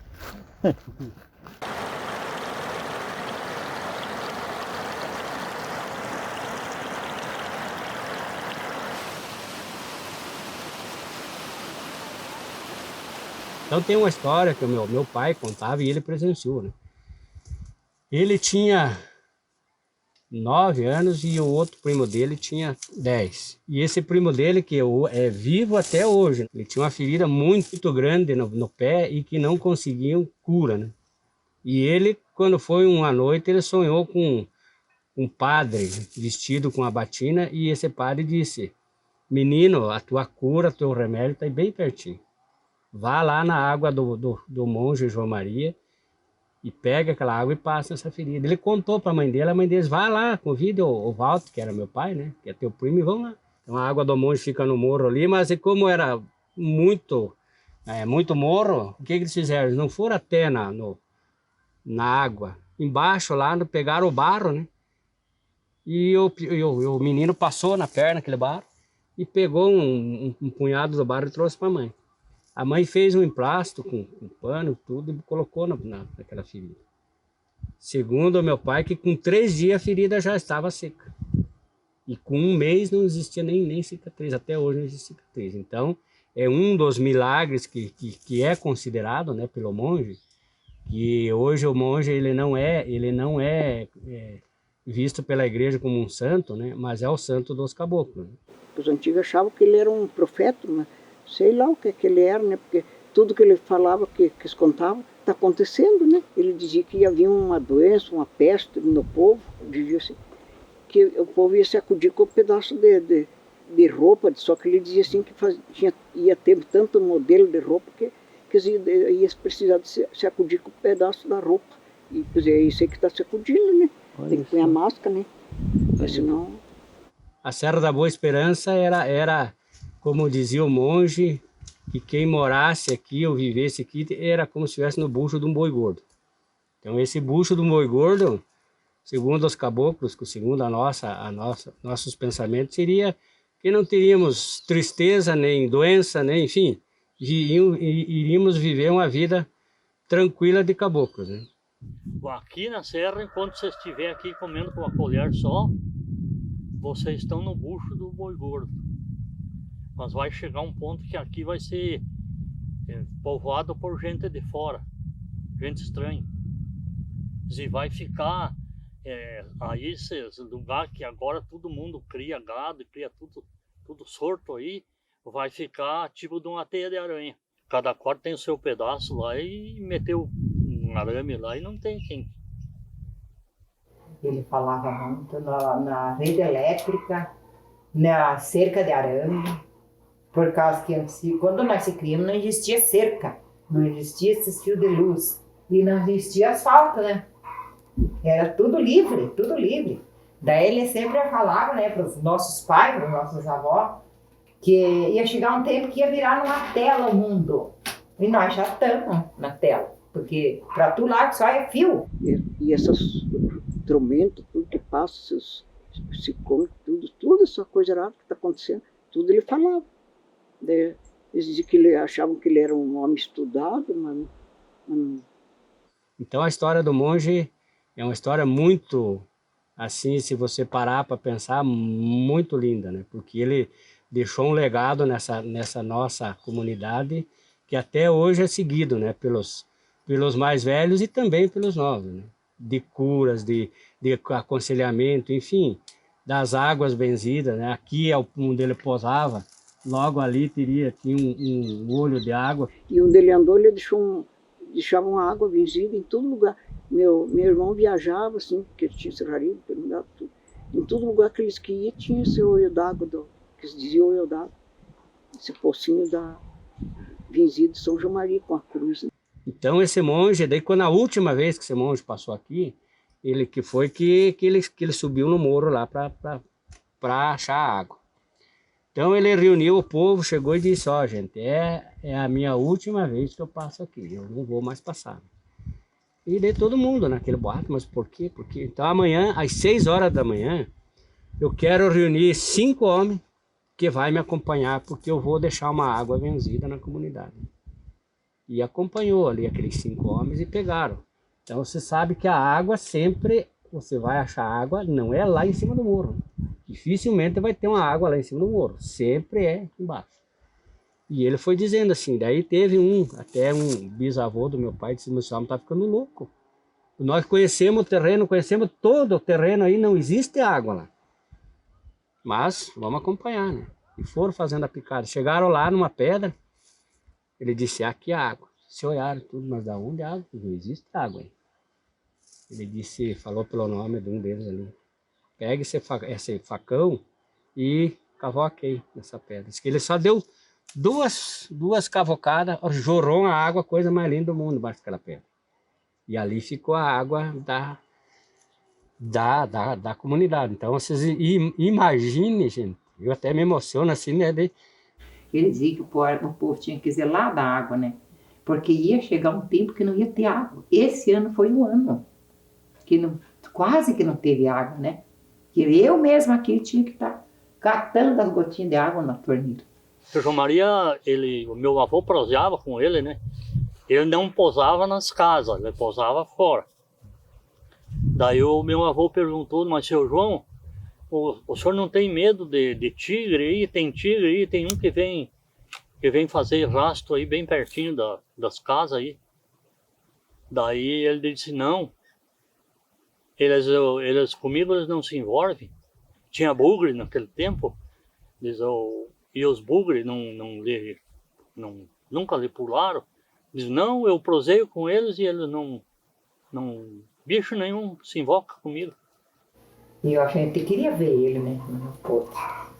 Então tem uma história que o meu pai contava e ele presenciou, né? Ele tinha 9 anos e o outro primo dele tinha 10. E esse primo dele, que é vivo até hoje, ele tinha uma ferida muito grande no pé e que não conseguiam cura, né? E ele, quando foi uma noite, ele sonhou com um padre vestido com a batina e esse padre disse: menino, a tua cura, o teu remédio está bem pertinho. Vá lá na água do monge João Maria e pega aquela água e passa essa ferida. Ele contou para a mãe dele disse, vai lá, convida o Walter, que era meu pai, né, que é teu primo, e vão lá. Então a água do monge fica no morro ali, mas como era muito morro, o que eles fizeram? Eles não foram até na água, embaixo lá, pegaram o barro, né, e o menino passou na perna aquele barro e pegou um punhado do barro e trouxe para a mãe. A mãe fez um emplasto com pano, tudo, e colocou naquela ferida. Segundo o meu pai, que com 3 dias a ferida já estava seca. E com 1 mês não existia nem cicatriz, até hoje não existe cicatriz. Então, é um dos milagres que é considerado, né, pelo monge, que hoje o monge ele não é visto pela igreja como um santo, né, mas é o santo dos caboclos. Os antigos achavam que ele era um profeta, mas sei lá o que ele era, né? Porque tudo que ele falava, que eles contavam, está acontecendo, né? Ele dizia que havia uma doença, uma peste no povo, dizia assim, que o povo ia se acudir com um pedaço de roupa, só que ele dizia assim que ia ter tanto modelo de roupa que ia precisar de se acudir com um pedaço da roupa. E quer dizer, é isso aí que está se acudindo, né? Tem que pôr a máscara, né? Porque senão... A Serra da Boa Esperança era como dizia o monge, que quem morasse aqui ou vivesse aqui era como se estivesse no bucho de um boi gordo. Então esse bucho do boi gordo, segundo os caboclos, segundo nossos pensamentos, seria que não teríamos tristeza, nem doença, nem enfim, iríamos viver uma vida tranquila de caboclos, né? Aqui na serra, enquanto você estiver aqui comendo com uma colher só, vocês estão no bucho do boi gordo. Mas vai chegar um ponto que aqui vai ser povoado por gente de fora, gente estranha. E vai ficar aí esse lugar que agora todo mundo cria gado, cria tudo sorto aí, vai ficar tipo de uma teia de aranha. Cada quarto tem o seu pedaço lá e meteu um arame lá e não tem quem. Ele falava muito na rede elétrica, na cerca de arame. Por causa que quando nós se criamos não existia cerca, não existia esses fios de luz e não existia asfalto, né? Era tudo livre, tudo livre. Daí ele sempre falava, né, para os nossos pais, para os nossos avós, que ia chegar um tempo que ia virar numa tela o mundo. E nós já estamos na tela. porque para tu lá só é fio. E esses instrumentos, tudo que passa, se come, tudo essa coisa errada que está acontecendo, tudo ele falava. Eles diziam que achavam que ele era um homem estudado, mas não. Então a história do monge é uma história muito, assim, se você parar para pensar, muito linda, né? Porque ele deixou um legado nessa nossa comunidade que até hoje é seguido, né? Pelos mais velhos e também pelos novos, né? De curas, de aconselhamento, enfim, das águas benzidas, né? Aqui é onde ele posava, logo ali tinha um olho de água. E onde ele andou, ele deixava uma água benzida em todo lugar. Meu irmão viajava, assim, porque ele tinha serraria, em todo lugar que eles iam, tinha esse olho d'água, que se dizia olho d'água, esse pocinho da benzido de São João Maria com a cruz. Né? Então esse monge, daí quando a última vez que esse monge passou aqui, ele subiu no morro lá para achar água. Então ele reuniu o povo, chegou e disse, ó gente, é a minha última vez que eu passo aqui, eu não vou mais passar. E daí todo mundo naquele boato, mas por quê? Porque então amanhã, às 6 horas da manhã, eu quero reunir 5 homens que vai me acompanhar, porque eu vou deixar uma água benzida na comunidade. E acompanhou ali aqueles 5 homens e pegaram. Então você sabe que a água sempre, você vai achar água, não é lá em cima do morro. Dificilmente vai ter uma água lá em cima do morro, sempre é embaixo. E ele foi dizendo assim, daí teve até um bisavô do meu pai, disse, meu senhor está ficando louco. Nós conhecemos o terreno, conhecemos todo o terreno aí, não existe água lá. Mas vamos acompanhar, né? E foram fazendo a picada. Chegaram lá numa pedra, ele disse, aqui é água. Se olharam tudo, mas da onde é água? Não existe água aí. Ele disse, falou pelo nome de um deles ali. Pegue esse facão e cavoquei nessa pedra. Diz que ele só deu duas cavocadas, jorrou a água, coisa mais linda do mundo embaixo daquela pedra. E ali ficou a água da comunidade. Então vocês imaginem, gente, eu até me emociono assim, né? Ele dizia que o povo tinha que zelar da água, né? Porque ia chegar um tempo que não ia ter água. Esse ano foi um ano que quase que não teve água, né? Que eu mesma aqui tinha que estar catando as gotinhas de água na torneira. O João Maria, o meu avô prosseava com ele, né? Ele não posava nas casas, ele posava fora. Daí o meu avô perguntou, mas seu João, o senhor não tem medo de tigre aí? Tem tigre aí, tem um que vem fazer rastro aí bem pertinho das casas aí. Daí ele disse, não, eles comigo eles não se envolvem. Tinha bugre naquele tempo, e os bugres nunca lhe pularam. Diz, não, eu proseio com eles e eles não bicho nenhum se invoca comigo. E a gente queria ver ele, né?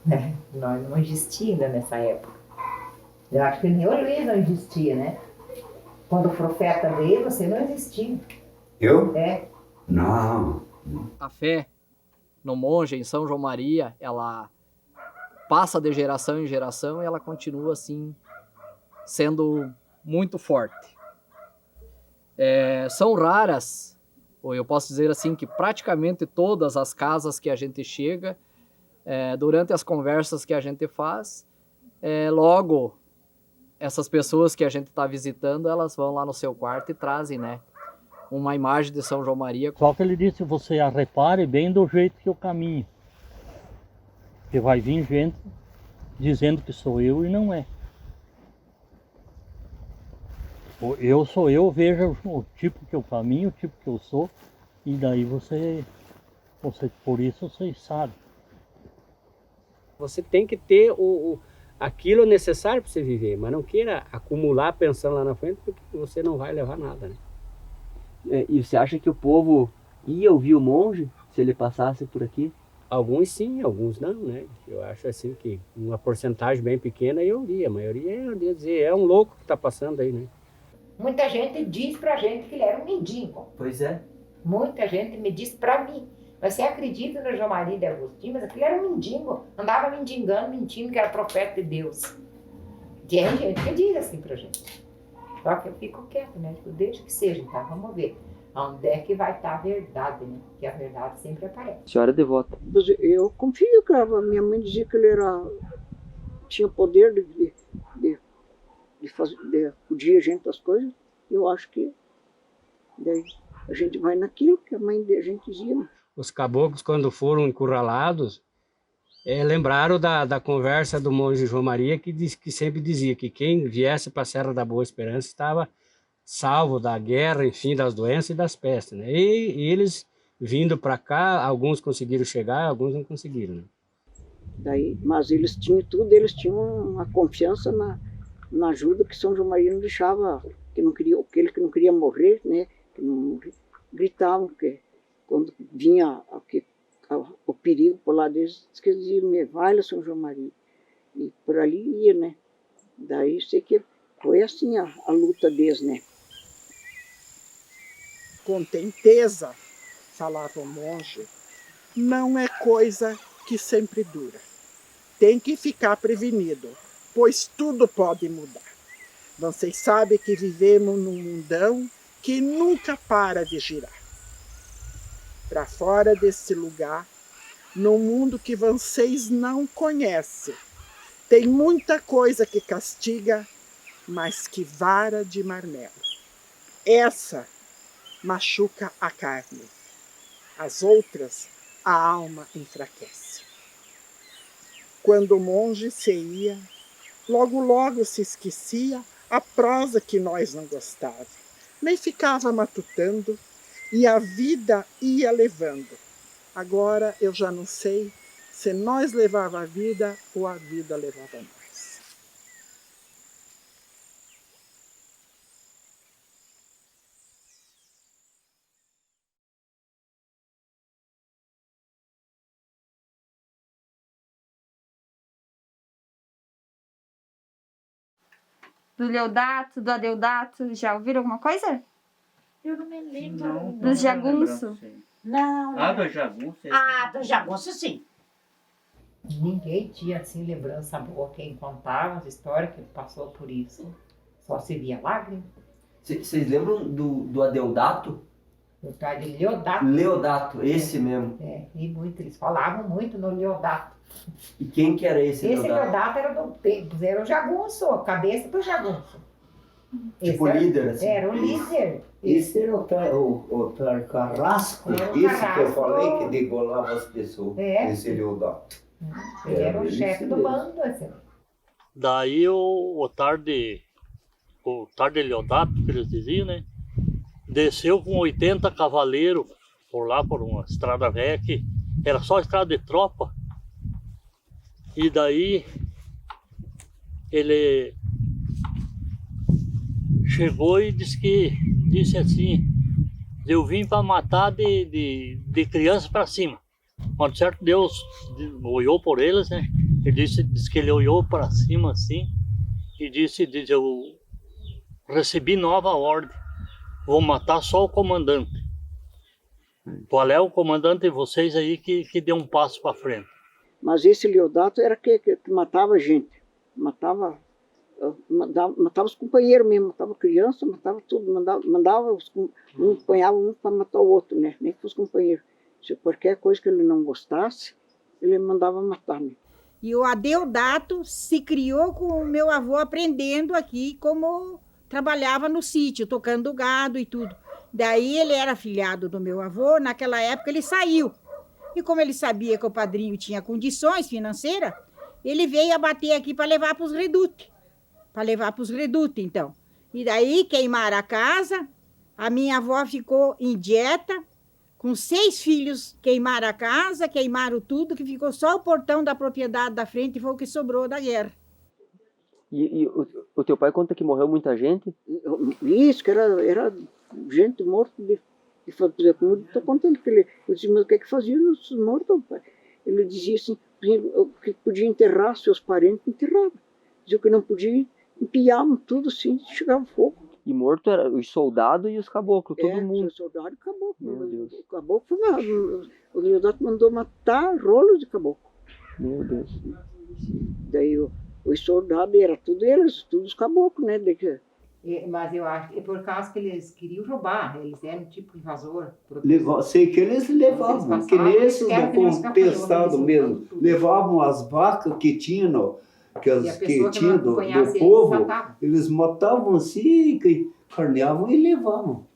Né? Nós não existia ainda nessa época. Eu acho que nem o Luiz não existia, né? Quando o profeta veio, você não existia. Eu? É. Não. A fé no monge em São João Maria, ela passa de geração em geração e ela continua assim, sendo muito forte. São raras, ou eu posso dizer assim, que praticamente todas as casas que a gente chega, durante as conversas que a gente faz, logo essas pessoas que a gente está visitando, elas vão lá no seu quarto e trazem, né, uma imagem de São João Maria. Só que ele disse, você a repare bem do jeito que eu caminho. Que vai vir gente dizendo que sou eu e não é. Eu sou eu, veja o tipo que eu caminho, o tipo que eu sou, e daí você por isso você sabe. Você tem que ter aquilo necessário para você viver, mas não queira acumular pensando lá na frente, porque você não vai levar nada, né? E você acha que o povo ia ouvir o monge se ele passasse por aqui? Alguns sim, alguns não, né? Eu acho assim que uma porcentagem bem pequena eu iria, a maioria eu ia dizer, é um louco que está passando aí, né? Muita gente diz pra gente que ele era um mendigo. Pois é. Muita gente me disse pra mim, você acredita no João Maria de Agostinho? Mas aquele era um mendigo, andava mendigando, mentindo que era profeta de Deus. Tem gente que diz assim pra gente. Só que eu fico quieta, né? Tipo, deixa que seja, tá? Vamos ver. Onde é que vai estar a verdade, né? Porque a verdade sempre aparece. A senhora é devota. Mas eu confio, cara. Minha mãe dizia que ele tinha poder de acudir a gente das coisas. Eu acho que daí a gente vai naquilo que a mãe da gente dizia. Né? Os caboclos, quando foram encurralados, lembraram da conversa do monge João Maria, que sempre dizia que quem viesse para a Serra da Boa Esperança estava salvo da guerra, enfim, das doenças e das pestes. Né? E eles, vindo para cá, alguns conseguiram chegar, alguns não conseguiram. Né? Daí, mas eles tinham tudo, eles tinham uma confiança na ajuda que São João Maria não deixava, aquele que não queria morrer, né? Que não gritavam, que quando vinha o perigo por lá deles, que diziam, vai lá, São João Maria. E por ali ia, né? Daí sei que foi assim a luta deles, né? Contenteza, falava o monge, não é coisa que sempre dura. Tem que ficar prevenido, pois tudo pode mudar. Vocês sabem que vivemos num mundão que nunca para de girar. Para fora desse lugar, num mundo que vocês não conhecem, tem muita coisa que castiga, mas que vara de marmelo. Essa machuca a carne, as outras a alma enfraquece. Quando o monge se ia, logo se esquecia a prosa que nós não gostava, nem ficava matutando e a vida ia levando. Agora eu já não sei se nós levava a vida ou a vida levava nós. Do Leodato, do Adeodato, já ouviram alguma coisa? Eu não me lembro. Dos jagunço? Não. Ah, do jagunço? Do jagunço, sim. Ninguém tinha, assim, lembrança boa. Quem contava as histórias que passou por isso, só se via lágrimas. Vocês lembram do Adeodato? O tal de Leodato. Leodato, esse mesmo. E muito, eles falavam muito no Leodato. E quem que era esse Leodato? Esse Leodato? era o jagunço, a cabeça do jagunço. Tipo líder, assim? Era o líder. Esse era o Carrasco, Era o isso Carrasco. que eu falei que degolava as pessoas. Esse Leodato. Ele era o chefe do bando. Assim. Daí o tarde Leodato, que eles diziam, né? Desceu com 80 cavaleiros por lá, por uma estrada velha que era só estrada de tropa. E daí ele chegou e disse assim, eu vim para matar de criança para cima. Quando certo Deus olhou por eles, né? Ele disse que ele olhou para cima assim e disse, eu recebi nova ordem, vou matar só o comandante. Qual é o comandante de vocês aí que deu um passo para frente? Mas esse Leodato era que matava gente, matava os companheiros mesmo, matava criança, matava tudo, mandava um apanhava um para matar o outro, né? Nem que os companheiros. Se qualquer coisa que ele não gostasse, ele mandava matar, né? E o Adeodato se criou com o meu avô aprendendo aqui como trabalhava no sítio, tocando gado e tudo. Daí ele era afilhado do meu avô, naquela época ele saiu. E como ele sabia que o padrinho tinha condições financeiras, ele veio abater aqui para levar para os redutos. Então. E daí queimaram a casa, a minha avó ficou em dieta, com 6 filhos, queimaram a casa, queimaram tudo, que ficou só o portão da propriedade da frente e foi o que sobrou da guerra. E o teu pai conta que morreu muita gente? Isso, que era gente morta de fazer como eu estou contando, que eu disse, mas o que é que fazia os mortos, pai? Ele dizia assim, que podia enterrar seus parentes, enterrava. Dizia que não podia, empiavam tudo assim, chegava fogo. E morto era os soldados e os caboclos, todo mundo. Os soldados e caboclo. Meu Deus. O caboclo, o Leodato mandou matar rolos de caboclo. Meu Deus. Daí os soldados, era tudo eles, todos os caboclos, né? Mas eu acho que é por causa que eles queriam roubar, eles eram tipo invasor. Sei que eles levavam, que nesse do contestado mesmo, levavam as vacas que tinham, que tinha do povo, eles matavam assim, carneavam e levavam.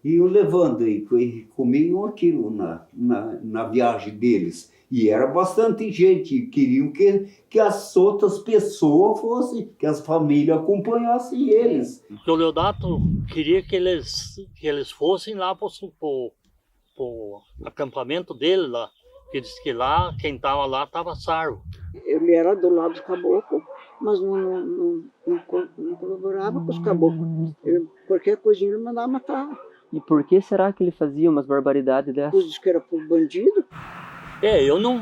Iam levando e comiam aquilo na viagem deles. E era bastante gente, queriam que as outras pessoas fossem, que as famílias acompanhassem eles. O Leodato queria que eles fossem lá para o acampamento dele lá. Ele disse que lá, quem estava lá estava salvo. Ele era do lado dos caboclos, mas não colaborava com os caboclos. Qualquer coisinha ele mandava matar. E por que será que ele fazia umas barbaridades dessas? Disse que era por bandido. Eu não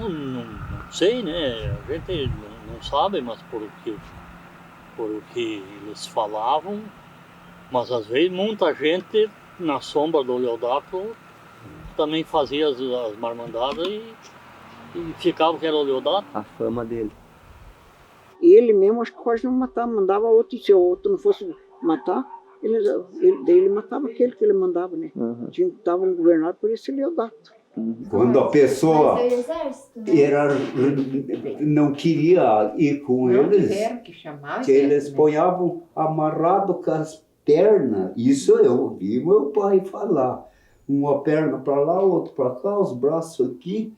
sei, né? A gente não sabe, mas por o que eles falavam, mas às vezes muita gente na sombra do Leodato também fazia as marmandadas e ficava que era o Leodato. A fama dele. Ele mesmo acho que quase não matava, mandava outro, e se o outro não fosse matar, ele matava aquele que ele mandava, né? Estavam governados por esse Leodato. Quando a pessoa não queria ir com eles, que eles ponhavam amarrado com as pernas. Isso eu vi meu pai falar. Uma perna para lá, outra para cá, os braços aqui.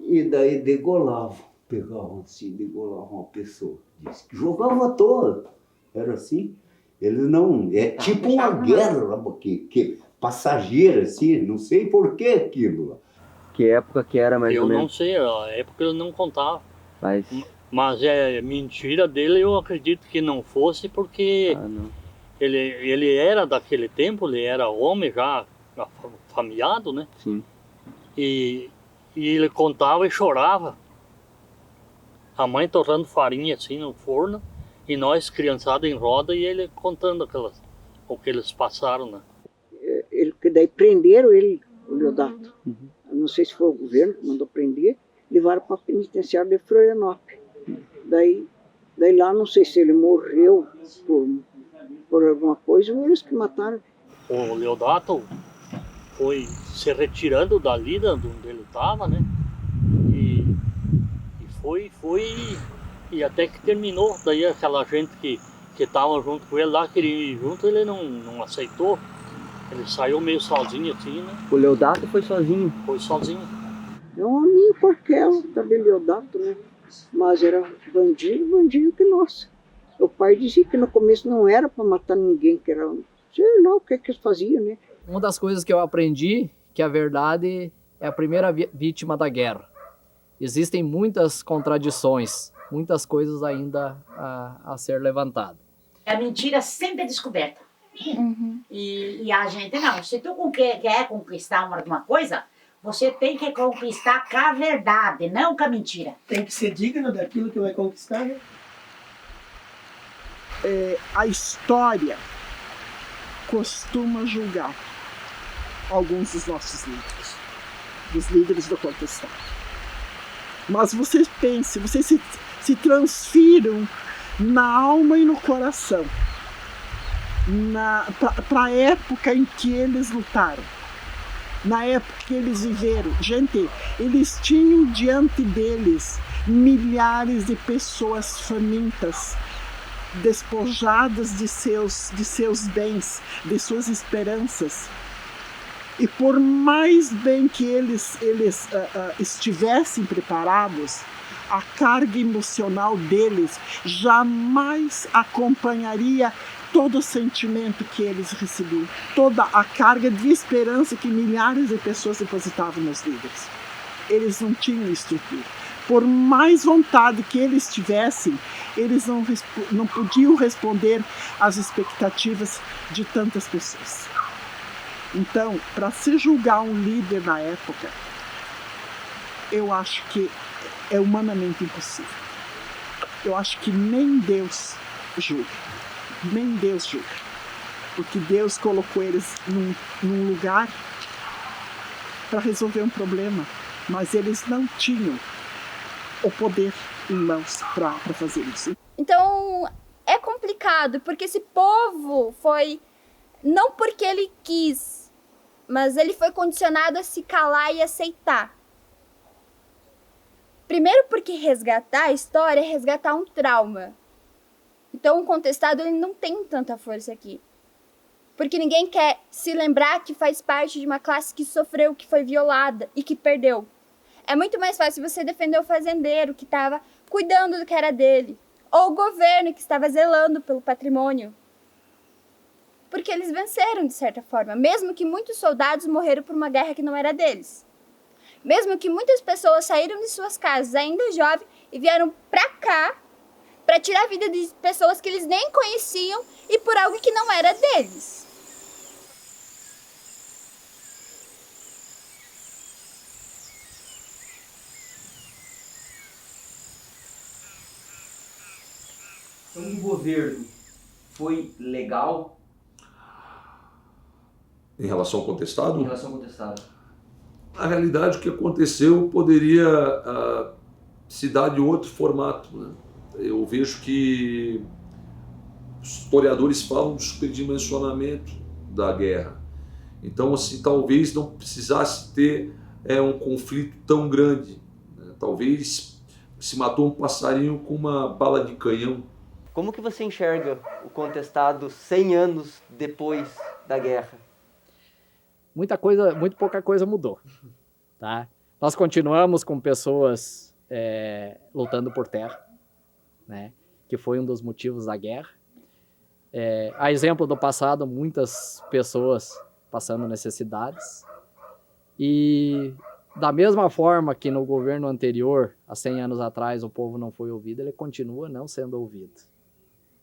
E daí degolavam. Pegavam assim, degolavam a pessoa. Diz que jogava toda. Era assim. Eles não... É tipo uma guerra, que passageira, assim, não sei por que aquilo. Que época que era mais ou menos? Eu não sei, a época ele não contava. Mas é mentira dele, eu acredito que não fosse, porque ele era daquele tempo, ele era homem já, familiado, né? Sim. E ele contava e chorava. A mãe torrando farinha assim no forno, e nós, criançada em roda, e ele contando o que eles passaram, né? Daí prenderam ele, o Leodato. Não sei se foi o governo que mandou prender, levaram para a penitenciária de Florianópolis. Daí lá, não sei se ele morreu por alguma coisa, ou eles que mataram. O Leodato foi se retirando dali de onde ele estava, né? E foi, e até que terminou. Daí aquela gente que estava junto com ele lá, queria ir junto, ele não aceitou. Ele saiu meio sozinho assim, né? O Leodato foi sozinho? Foi sozinho. É um homem qualquer, também Leodato, né? Mas era bandido que nossa. O pai dizia que no começo não era para matar ninguém, que era, sei lá o que eles faziam, né? Uma das coisas que eu aprendi, que a verdade é a primeira vítima da guerra. Existem muitas contradições, muitas coisas ainda a ser levantadas. A mentira sempre é descoberta. E a gente não. Se tu quer conquistar alguma coisa, você tem que conquistar com a verdade, não com a mentira. Tem que ser digno daquilo que vai conquistar, né? A história costuma julgar alguns dos nossos líderes, dos líderes do contestado. Mas vocês pensem, vocês se transfiram na alma e no coração, para a época em que eles lutaram, na época que eles viveram. Gente, eles tinham diante deles milhares de pessoas famintas, despojadas de seus bens, de suas esperanças. E por mais bem que eles estivessem preparados, a carga emocional deles jamais acompanharia todo o sentimento que eles recebiam, toda a carga de esperança que milhares de pessoas depositavam nos líderes. Eles não tinham estrutura. Por mais vontade que eles tivessem, eles não podiam responder às expectativas de tantas pessoas. Então, para se julgar um líder na época, eu acho que é humanamente impossível. Eu acho que nem Deus julga. Nem Deus julga. Porque Deus colocou eles num lugar para resolver um problema. Mas eles não tinham o poder em mãos para fazer isso. Então, é complicado complicado, porque esse povo foi, não porque ele quis, mas ele foi condicionado a se calar e aceitar. Primeiro porque resgatar a história é resgatar um trauma. Então o contestado ele não tem tanta força aqui. Porque ninguém quer se lembrar que faz parte de uma classe que sofreu, que foi violada e que perdeu. É muito mais fácil você defender o fazendeiro que estava cuidando do que era dele. Ou o governo que estava zelando pelo patrimônio. Porque eles venceram de certa forma. Mesmo que muitos soldados morreram por uma guerra que não era deles. Mesmo que muitas pessoas saíram de suas casas ainda jovens e vieram pra cá para tirar a vida de pessoas que eles nem conheciam e por algo que não era deles. Então, o governo foi legal? Em relação ao contestado? Em relação ao contestado. Na realidade, o que aconteceu poderia se dar de outro formato, né? Eu vejo que os historiadores falam do superdimensionamento da guerra. Então, assim, talvez não precisasse ter um conflito tão grande, né? Talvez se matou um passarinho com uma bala de canhão. Como que você enxerga o contestado 100 anos depois da guerra? Muito pouca coisa mudou, tá? Nós continuamos com pessoas lutando por terra, né? Que foi um dos motivos da guerra. A exemplo do passado, muitas pessoas passando necessidades. E da mesma forma que no governo anterior, há 100 anos atrás, o povo não foi ouvido, ele continua não sendo ouvido.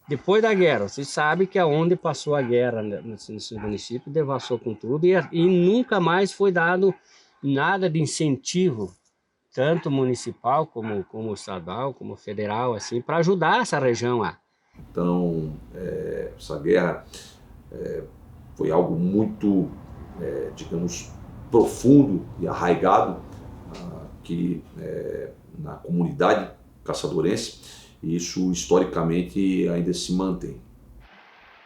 Depois da guerra, você sabe que aonde passou a guerra nesse município, devassou com tudo e nunca mais foi dado nada de incentivo, tanto municipal como estadual, como federal, assim, para ajudar essa região lá. Então, essa guerra foi algo muito, digamos, profundo e arraigado aqui na comunidade caçadorense. E isso, historicamente, ainda se mantém.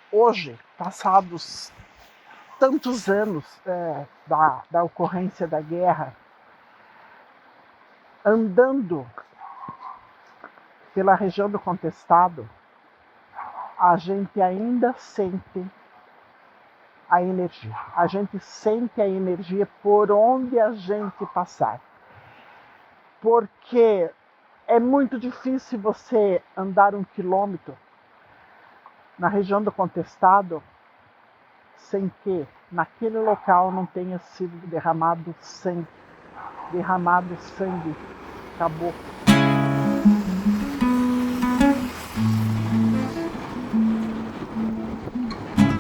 Hoje, passados tantos anos da ocorrência da guerra, andando pela região do contestado, a gente ainda sente a energia. A gente sente a energia por onde a gente passar. Porque é muito difícil você andar 1 quilômetro na região do contestado sem que naquele local não tenha sido derramado sangue caboclo.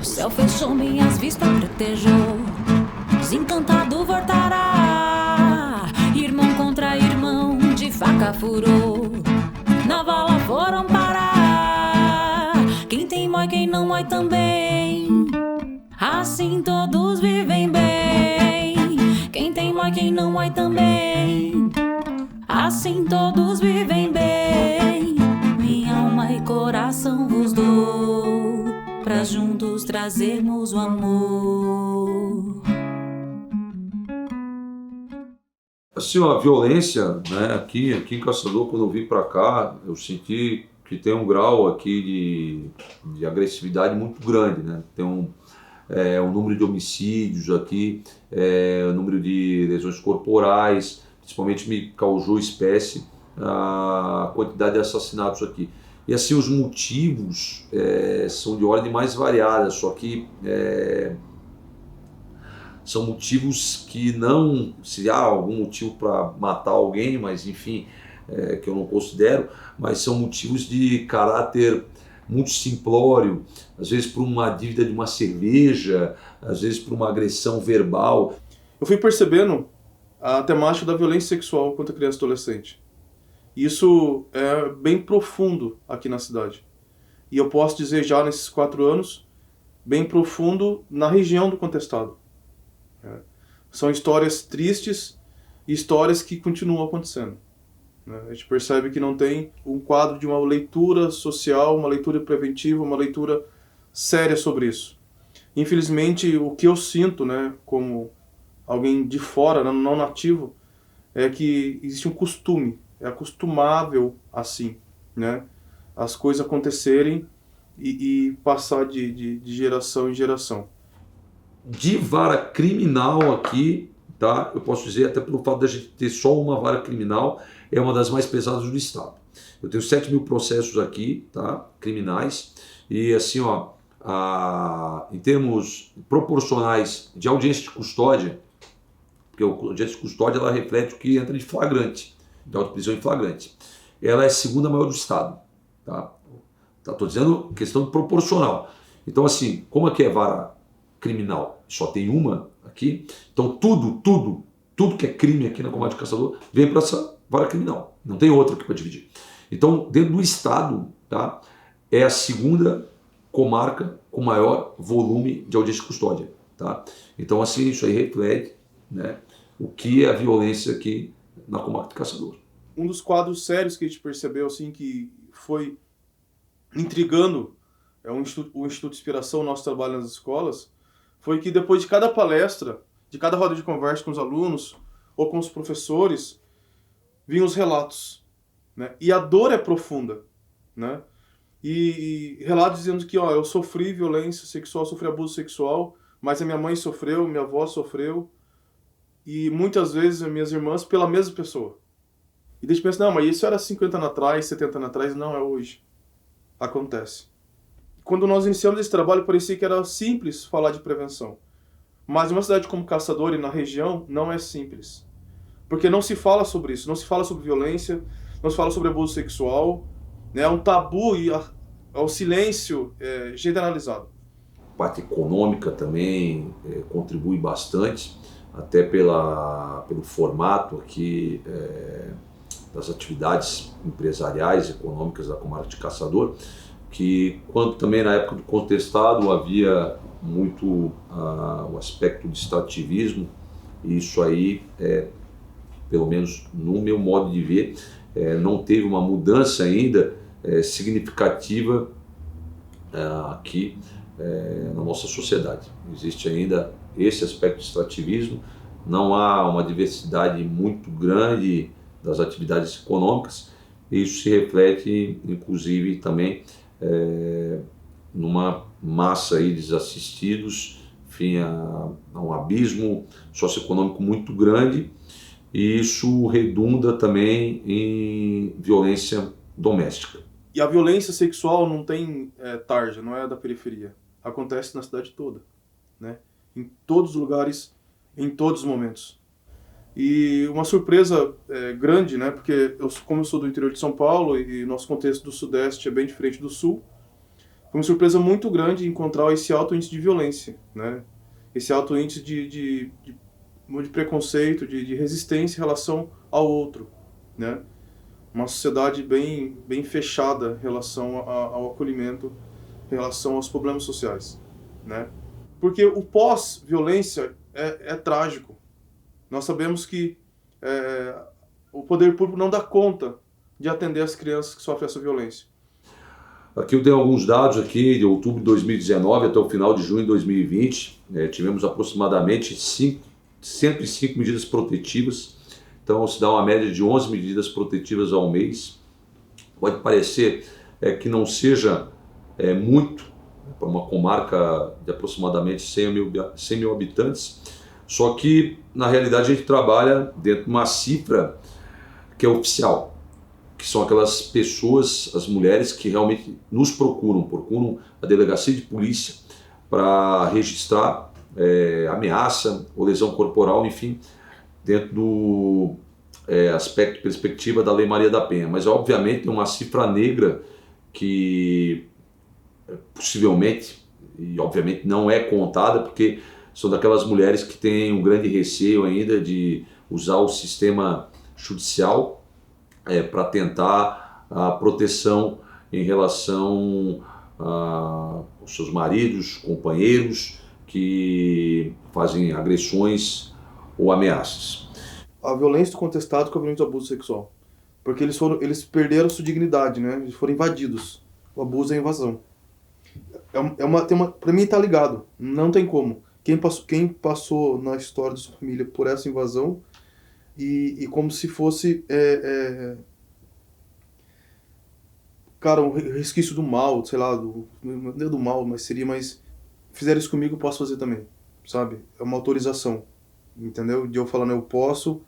O céu fechou, minhas vistas pretejou, desencantado voltará, irmão contra irmão, de faca furou, na vala foram parar. Quem tem mói, quem não mói também, assim todos vivem bem. Quem tem mói, quem não mói também, assim todos vivem bem. Minha alma e coração vos dou, pra juntos trazermos o amor. Assim, a violência, né, aqui em Caçador, quando eu vim para cá, eu senti que tem um grau aqui de agressividade muito grande, né? Tem um número de homicídios aqui, o número de lesões corporais, principalmente me causou espécie a quantidade de assassinatos aqui. E assim, os motivos são de ordem mais variada, só que são motivos que não, se há algum motivo para matar alguém, mas enfim, que eu não considero, mas são motivos de caráter muito simplório, às vezes por uma dívida de uma cerveja, às vezes por uma agressão verbal. Eu fui percebendo a temática da violência sexual contra criança e adolescente. Isso é bem profundo aqui na cidade. E eu posso dizer já nesses 4 anos, bem profundo na região do contestado. São histórias tristes e histórias que continuam acontecendo. né? A gente percebe que não tem um quadro de uma leitura social, uma leitura preventiva, uma leitura séria sobre isso. Infelizmente, o que eu sinto, né, como alguém de fora, não nativo, é que existe um costume, é acostumável assim, né, as coisas acontecerem e passar de geração em geração. De vara criminal aqui, tá? Eu posso dizer, até pelo fato de a gente ter só uma vara criminal, é uma das mais pesadas do estado. Eu tenho 7.000 processos aqui, tá? Criminais, e assim, ó, em termos proporcionais de audiência de custódia, porque a audiência de custódia ela reflete o que entra de flagrante, de auto-prisão em flagrante. Ela é a segunda maior do estado, tá? Estou dizendo questão proporcional. Então, assim, como aqui é vara criminal, só tem uma aqui, então tudo que é crime aqui na Comarca de Caçador vem para essa vara criminal. Não tem outra aqui para dividir. Então, dentro do estado, tá, é a segunda comarca com maior volume de audiência de custódia, tá? Então, assim, isso aí reflete, né, o que é a violência aqui na Comarca de Caçador. Um dos quadros sérios que a gente percebeu, assim, que foi intrigando o Instituto de Inspiração, nosso trabalho nas escolas, foi que depois de cada palestra, de cada roda de conversa com os alunos ou com os professores, vinham os relatos, né? E a dor é profunda, né? E relatos dizendo que, ó, eu sofri violência sexual, sofri abuso sexual, mas a minha mãe sofreu, minha avó sofreu, e muitas vezes as minhas irmãs pela mesma pessoa. E daí a gente pensa, não, mas isso era 50 anos atrás, 70 anos atrás, não, é hoje. Acontece. Quando nós iniciamos esse trabalho, parecia que era simples falar de prevenção. Mas em uma cidade como Caçador e na região, não é simples. Porque não se fala sobre isso, não se fala sobre violência, não se fala sobre abuso sexual, né? É um tabu e o silêncio generalizado. A parte econômica também contribui bastante, até pelo formato aqui das atividades empresariais, econômicas da Comarca de Caçador, que quando também na época do contestado havia muito o aspecto de extrativismo, e isso aí, pelo menos no meu modo de ver, não teve uma mudança ainda significativa aqui na nossa sociedade. Existe ainda esse aspecto de extrativismo, não há uma diversidade muito grande das atividades econômicas, e isso se reflete inclusive também numa massa aí de desassistidos, enfim, a um abismo socioeconômico muito grande, e isso redunda também em violência doméstica. E a violência sexual não tem tarja, não é da periferia. Acontece na cidade toda, né? Em todos os lugares, em todos os momentos. E uma surpresa grande, né? Porque como eu sou do interior de São Paulo e nosso contexto do Sudeste é bem diferente do Sul, foi uma surpresa muito grande encontrar esse alto índice de violência, né? Esse alto índice de preconceito, de resistência em relação ao outro, né? Uma sociedade bem fechada em relação ao acolhimento, em relação aos problemas sociais, né? Porque o pós-violência é trágico. Nós sabemos que o poder público não dá conta de atender as crianças que sofrem essa violência. Aqui eu tenho alguns dados aqui de outubro de 2019 até o final de junho de 2020. Tivemos aproximadamente 105 medidas protetivas. Então se dá uma média de 11 medidas protetivas ao mês. Pode parecer que não seja muito para uma comarca de aproximadamente 100 mil habitantes, só que na realidade a gente trabalha dentro de uma cifra que é oficial, que são aquelas pessoas, as mulheres que realmente nos procuram a delegacia de polícia para registrar ameaça ou lesão corporal, enfim, dentro do aspecto, perspectiva da Lei Maria da Penha. Mas obviamente tem uma cifra negra que possivelmente, e obviamente não é contada, porque são daquelas mulheres que têm um grande receio ainda de usar o sistema judicial para tentar a proteção em relação aos seus maridos, companheiros que fazem agressões ou ameaças. A violência do contestado com a violência do abuso sexual. Porque eles perderam sua dignidade, né? Eles foram invadidos. O abuso é a invasão. Pra mim tá ligado, não tem como. Quem passou na história da sua família por essa invasão e como se fosse, cara, um resquício do mal, sei lá, não é do mal, mas seria mais... Fizeram isso comigo, eu posso fazer também, sabe? É uma autorização, entendeu? De eu falando, eu posso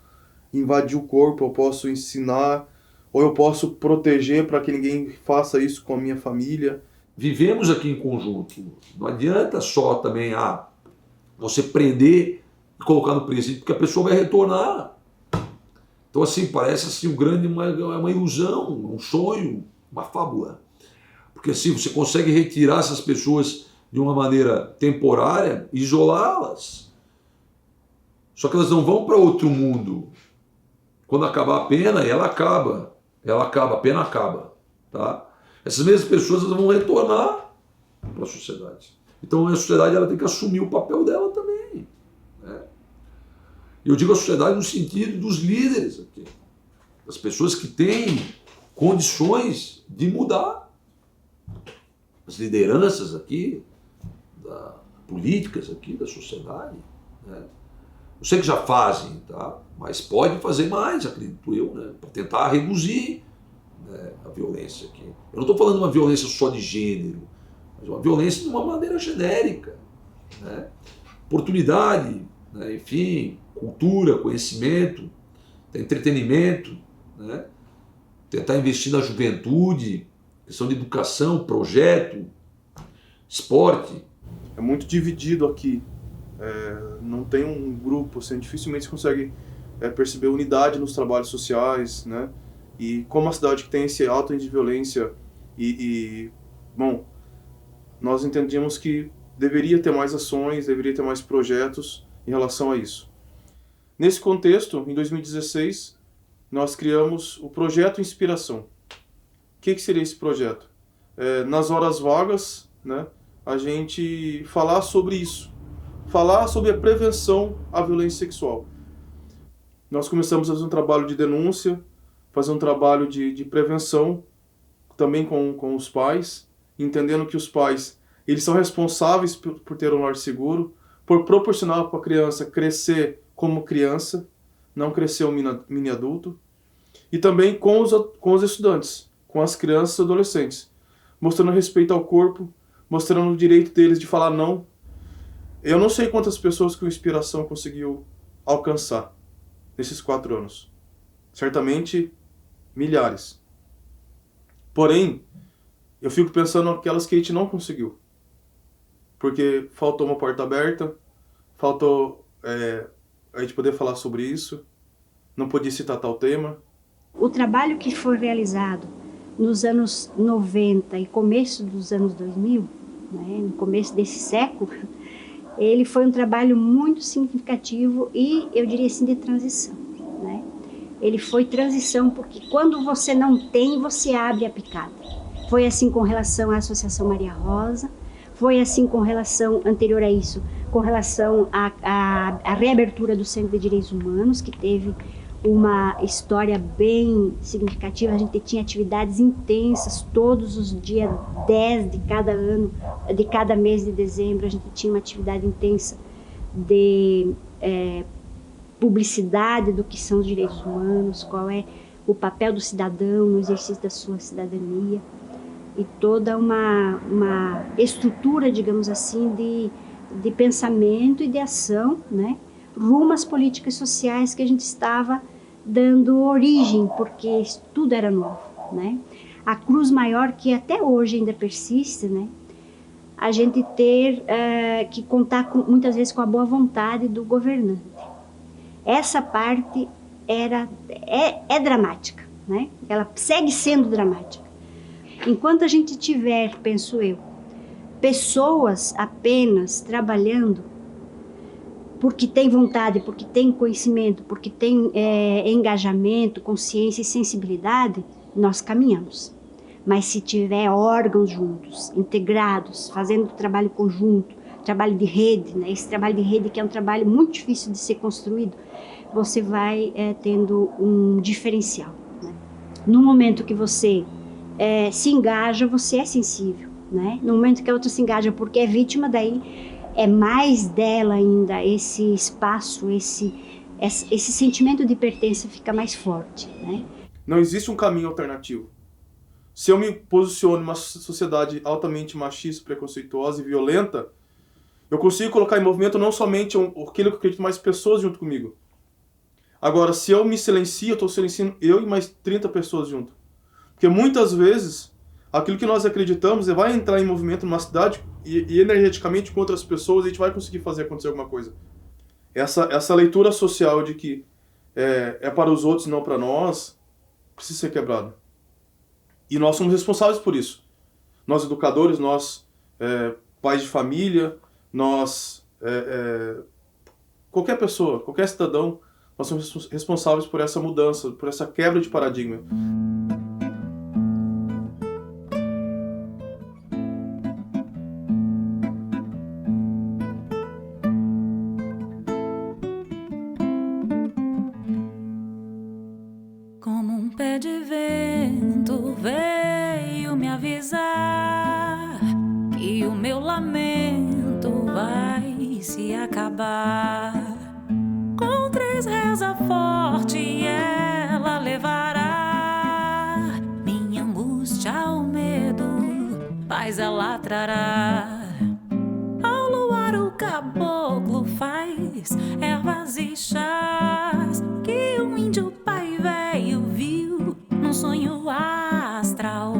invadir o corpo, eu posso ensinar, ou eu posso proteger para que ninguém faça isso com a minha família. Vivemos aqui em conjunto. Não adianta só também você prender e colocar no presídio, porque a pessoa vai retornar. Então, assim, parece assim, uma ilusão, um sonho, uma fábula. Porque assim, você consegue retirar essas pessoas de uma maneira temporária, isolá-las. Só que elas não vão para outro mundo. Quando acabar a pena, ela acaba, a pena acaba. Tá? Essas mesmas pessoas vão retornar para a sociedade. Então a sociedade ela tem que assumir o papel dela também. Né? Eu digo a sociedade no sentido dos líderes aqui, das pessoas que têm condições de mudar. As lideranças aqui, políticas aqui da sociedade. Né? Eu sei que já fazem, tá? Mas pode fazer mais, acredito eu, né? Para tentar reduzir, né, a violência aqui. Eu não estou falando de uma violência só de gênero, mas uma violência de uma maneira genérica. Né? Oportunidade, né? Enfim, cultura, conhecimento, entretenimento, né? Tentar investir na juventude, questão de educação, projeto, esporte. É muito dividido aqui. Não tem um grupo, assim, dificilmente se consegue perceber unidade nos trabalhos sociais, né? E como a cidade que tem esse alto índice de violência bom, nós entendíamos que deveria ter mais ações, deveria ter mais projetos em relação a isso. Nesse contexto, em 2016, nós criamos o Projeto Inspiração. O que seria esse projeto? Nas horas vagas, né, a gente falar sobre isso, falar sobre a prevenção à violência sexual. Nós começamos a fazer um trabalho de denúncia, fazer um trabalho de prevenção, também com os pais, entendendo que os pais eles são responsáveis por ter um lar seguro, por proporcionar para a criança crescer como criança, não crescer um mini adulto, e também com os estudantes, com as crianças e adolescentes, mostrando respeito ao corpo, mostrando o direito deles de falar não. Eu não sei quantas pessoas que o Inspiração conseguiu alcançar nesses 4 anos. Certamente milhares. Porém, eu fico pensando naquelas que a gente não conseguiu. Porque faltou uma porta aberta, faltou a gente poder falar sobre isso, não podia citar tal tema. O trabalho que foi realizado nos anos 90 e começo dos anos 2000, né, no começo desse século, ele foi um trabalho muito significativo e, eu diria assim, de transição. Né? Ele foi transição porque quando você não tem, você abre a picada. Foi assim com relação à Associação Maria Rosa, foi assim com relação, anterior a isso, com relação à reabertura do Centro de Direitos Humanos, que teve uma história bem significativa. A gente tinha atividades intensas todos os dias 10 de cada ano, de cada mês de dezembro. A gente tinha uma atividade intensa de publicidade do que são os direitos humanos, qual é o papel do cidadão no exercício da sua cidadania, e toda uma estrutura, digamos assim, de pensamento e de ação, né, rumo às políticas sociais que a gente estava dando origem, porque tudo era novo, né? A cruz maior que até hoje ainda persiste, né? A gente ter que contar muitas vezes com a boa vontade do governante. Essa parte é dramática, né? Ela segue sendo dramática. Enquanto a gente tiver, penso eu, pessoas apenas trabalhando porque tem vontade, porque tem conhecimento, porque tem engajamento, consciência e sensibilidade, nós caminhamos. Mas se tiver órgãos juntos, integrados, fazendo trabalho conjunto, trabalho de rede, né? Esse trabalho de rede que é um trabalho muito difícil de ser construído, você vai tendo um diferencial. Né? No momento que você se engaja, você é sensível, né? No momento que a outra se engaja porque é vítima, daí é mais dela ainda, esse espaço, esse sentimento de pertença fica mais forte, né? Não existe um caminho alternativo. Se eu me posiciono numa sociedade altamente machista, preconceituosa e violenta, eu consigo colocar em movimento não somente aquilo que eu acredito, mas pessoas junto comigo. Agora, se eu me silencio, eu estou silenciando eu e mais 30 pessoas junto. Porque muitas vezes, aquilo que nós acreditamos vai entrar em movimento numa cidade e energeticamente com outras pessoas a gente vai conseguir fazer acontecer alguma coisa. Essa leitura social de que é para os outros e não para nós, precisa ser quebrada. E nós somos responsáveis por isso. Nós educadores, nós pais de família, nós qualquer pessoa, qualquer cidadão, nós somos responsáveis por essa mudança, por essa quebra de paradigma. Como um pé de vento veio me avisar que o meu lamento vai se acabar. Com 3 reza forte ela levará minha angústia ao medo, paz ela trará. Ao luar o caboclo faz ervas e chás que um índio pai velho viu num sonho astral.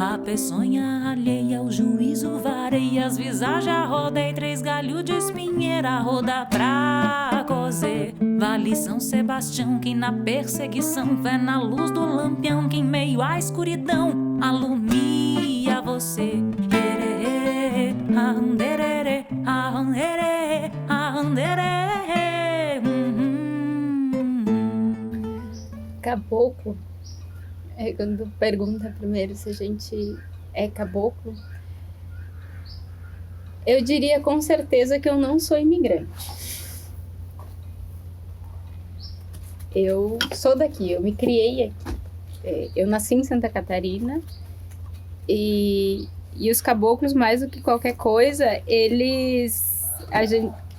A peçonha alheia ao juízo varei as visagens, rodei 3 galhos de espinheira, roda pra cozer. Vale São Sebastião que na perseguição vê na luz do lampião que em meio à escuridão alumia você. Anderere, anderere, anderere. Caboclo. Quando pergunta primeiro se a gente é caboclo, eu diria com certeza que eu não sou imigrante. Eu sou daqui, eu me criei aqui. Eu nasci em Santa Catarina e os caboclos, mais do que qualquer coisa,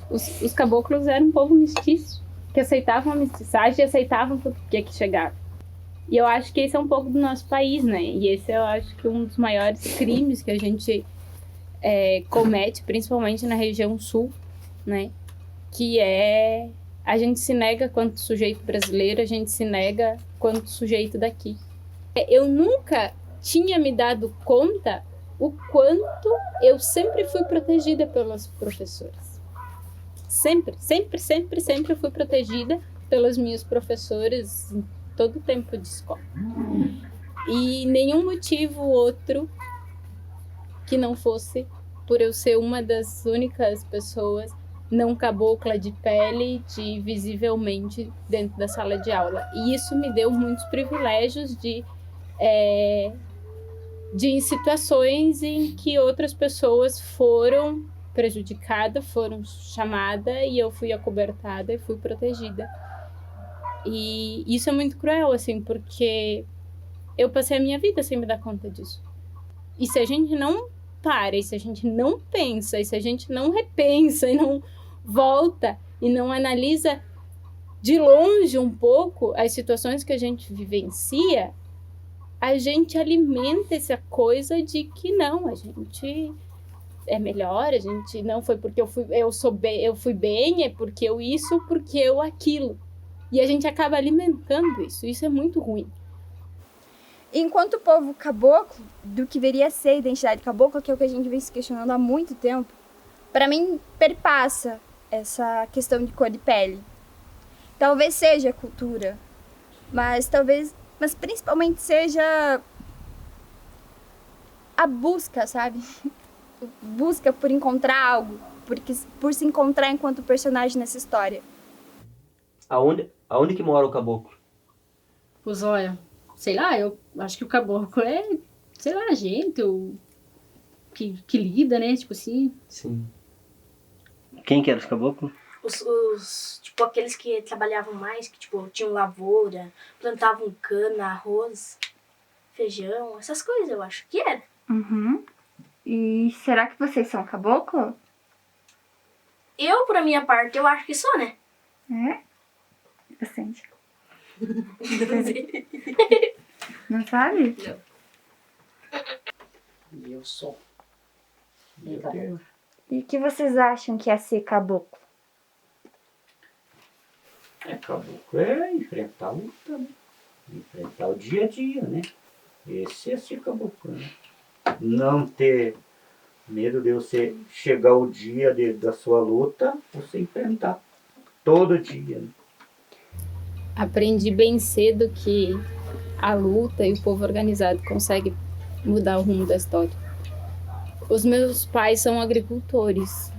os caboclos eram um povo mestiço, que aceitavam a mestiçagem e aceitavam tudo que aqui chegava. E eu acho que esse é um pouco do nosso país, né? E esse eu acho que um dos maiores crimes que a gente comete, principalmente na região sul, né? Que a gente se nega quanto sujeito brasileiro, a gente se nega quanto sujeito daqui. Eu nunca tinha me dado conta o quanto eu sempre fui protegida pelos professores. Sempre eu fui protegida pelos meus professores em todo o tempo de escola. E nenhum motivo outro que não fosse por eu ser uma das únicas pessoas não cabocla de pele, visivelmente dentro da sala de aula. E isso me deu muitos privilégios em situações em que outras pessoas foram prejudicadas, foram chamadas e eu fui acobertada e fui protegida. E isso é muito cruel, assim, porque eu passei a minha vida sem me dar conta disso. E se a gente não para, e se a gente não pensa, e se a gente não repensa e não volta e não analisa de longe um pouco as situações que a gente vivencia, a gente alimenta essa coisa de que não, a gente é melhor, a gente não foi porque eu fui bem, é porque eu isso, porque eu aquilo. E a gente acaba alimentando isso. Isso é muito ruim. Enquanto povo caboclo, do que deveria ser a identidade cabocla, que é o que a gente vem se questionando há muito tempo, para mim perpassa essa questão de cor de pele. Talvez seja cultura, mas principalmente seja a busca, sabe? Busca por encontrar algo, por se encontrar enquanto personagem nessa história. Aonde que mora o caboclo? Pois olha, sei lá, eu acho que o caboclo é, sei lá, gente que lida, né, tipo assim. Sim. Quem que era os caboclos? tipo, aqueles que trabalhavam mais, que tipo, tinham lavoura, plantavam cana, arroz, feijão, essas coisas, eu acho que era. Uhum. E será que vocês são caboclo? Eu, por minha parte, eu acho que sou, né? É? Bastante. Não sabe? Não. Eu sou. E o que vocês acham que é ser caboclo? Caboclo é enfrentar a luta, né? Enfrentar o dia a dia, né? Esse é ser caboclo, né? Não ter medo de você chegar o dia da sua luta, você enfrentar todo dia, né? Aprendi bem cedo que a luta e o povo organizado conseguem mudar o rumo da história. Os meus pais são agricultores,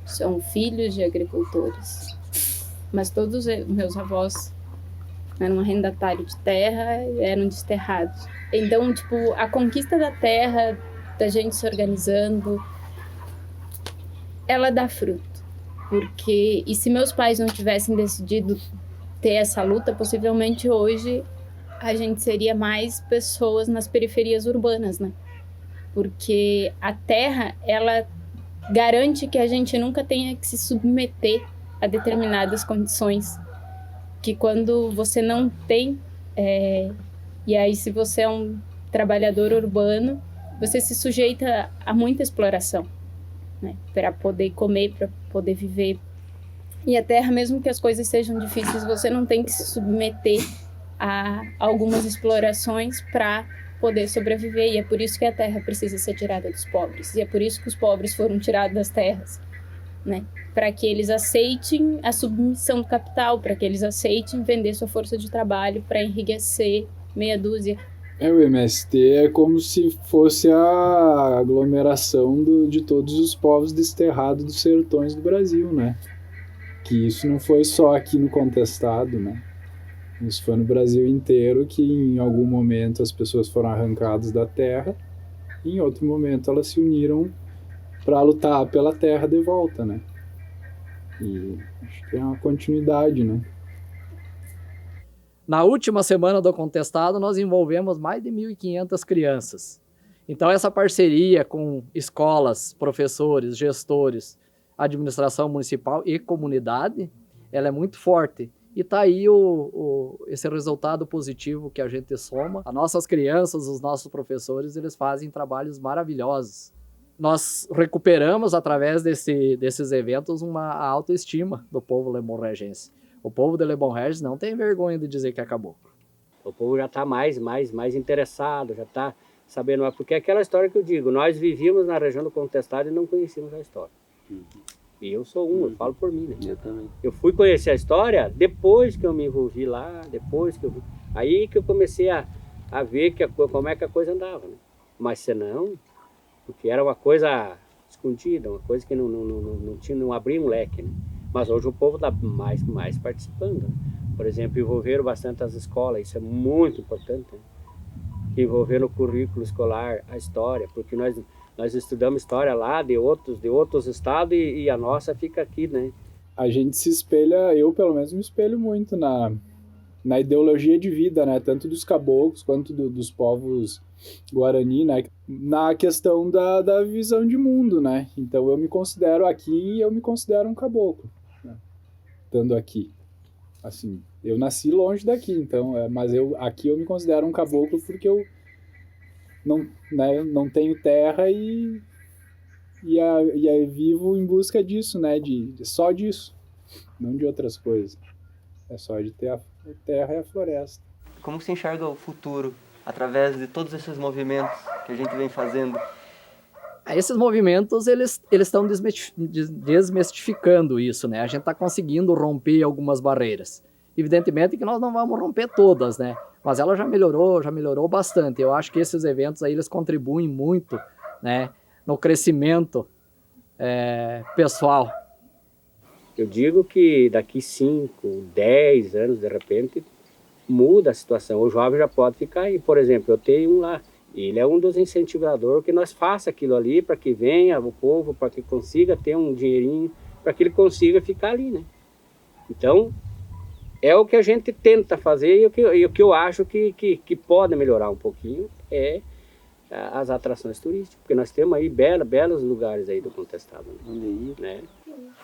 são filhos de agricultores, mas todos os meus avós eram arrendatários de terra, eram desterrados. Então, tipo, a conquista da terra, da gente se organizando, ela dá fruto. Porque, e se meus pais não tivessem decidido ter essa luta, possivelmente hoje a gente seria mais pessoas nas periferias urbanas, né? Porque a terra, ela garante que a gente nunca tenha que se submeter a determinadas condições, que quando você não tem, e aí se você é um trabalhador urbano, você se sujeita a muita exploração, né? Para poder comer, para poder viver. E a terra, mesmo que as coisas sejam difíceis, você não tem que se submeter a algumas explorações para poder sobreviver. E é por isso que a terra precisa ser tirada dos pobres. E é por isso que os pobres foram tirados das terras, né? Para que eles aceitem a submissão do capital, para que eles aceitem vender sua força de trabalho para enriquecer meia dúzia. O MST é como se fosse a aglomeração de todos os povos desterrados dos sertões do Brasil, né? Que isso não foi só aqui no Contestado, né? Isso foi no Brasil inteiro, que em algum momento as pessoas foram arrancadas da terra e em outro momento elas se uniram para lutar pela terra de volta, né? E acho que é uma continuidade, né? Na última semana do Contestado, nós envolvemos mais de 1.500 crianças. Então, essa parceria com escolas, professores, gestores, administração municipal e comunidade, ela é muito forte. E está aí esse resultado positivo que a gente soma. As nossas crianças, os nossos professores, eles fazem trabalhos maravilhosos. Nós recuperamos, através desses eventos, uma autoestima do povo lebon-regense. O povo de Lebon-Regis não tem vergonha de dizer que acabou. O povo já está mais interessado, já está sabendo mais. Porque é aquela história que eu digo, nós vivíamos na região do Contestado e não conhecíamos a história. E eu sou eu falo por mim, né? Eu também. Eu fui conhecer a história depois que eu me envolvi lá, depois que eu... Aí que eu comecei a ver como é que a coisa andava, né? Mas senão, porque era uma coisa escondida, uma coisa que não abria um leque, né? Mas hoje o povo está mais participando, né? Por exemplo, envolveram bastante as escolas, isso é muito importante, né? Envolver no currículo escolar a história, porque nós estudamos história lá de outros estados e a nossa fica aqui, né? A gente se espelha, eu pelo menos me espelho muito na ideologia de vida, né? Tanto dos caboclos quanto dos povos Guarani, né? Na questão da visão de mundo, né? Então eu me considero aqui e eu me considero um caboclo, né? Estando aqui. Assim, eu nasci longe daqui, então, mas aqui eu me considero um caboclo porque eu não tenho terra e vivo em busca disso, né? Só disso, não de outras coisas. É só de ter a terra e a floresta. Como você enxerga o futuro através de todos esses movimentos que a gente vem fazendo? Esses movimentos, eles estão desmistificando isso, né? A gente está conseguindo romper algumas barreiras. Evidentemente que nós não vamos romper todas, né? Mas ela já melhorou bastante. Eu acho que esses eventos aí, eles contribuem muito, né, no crescimento pessoal. Eu digo que daqui 5, 10 anos, de repente, muda a situação. O jovem já pode ficar aí. Por exemplo, eu tenho um lá. Ele é um dos incentivadores que nós faça aquilo ali para que venha o povo, para que consiga ter um dinheirinho para que ele consiga ficar ali, né? Então, é o que a gente tenta fazer e o que eu acho que pode melhorar um pouquinho é as atrações turísticas, porque nós temos aí belos lugares aí do Contestado, né?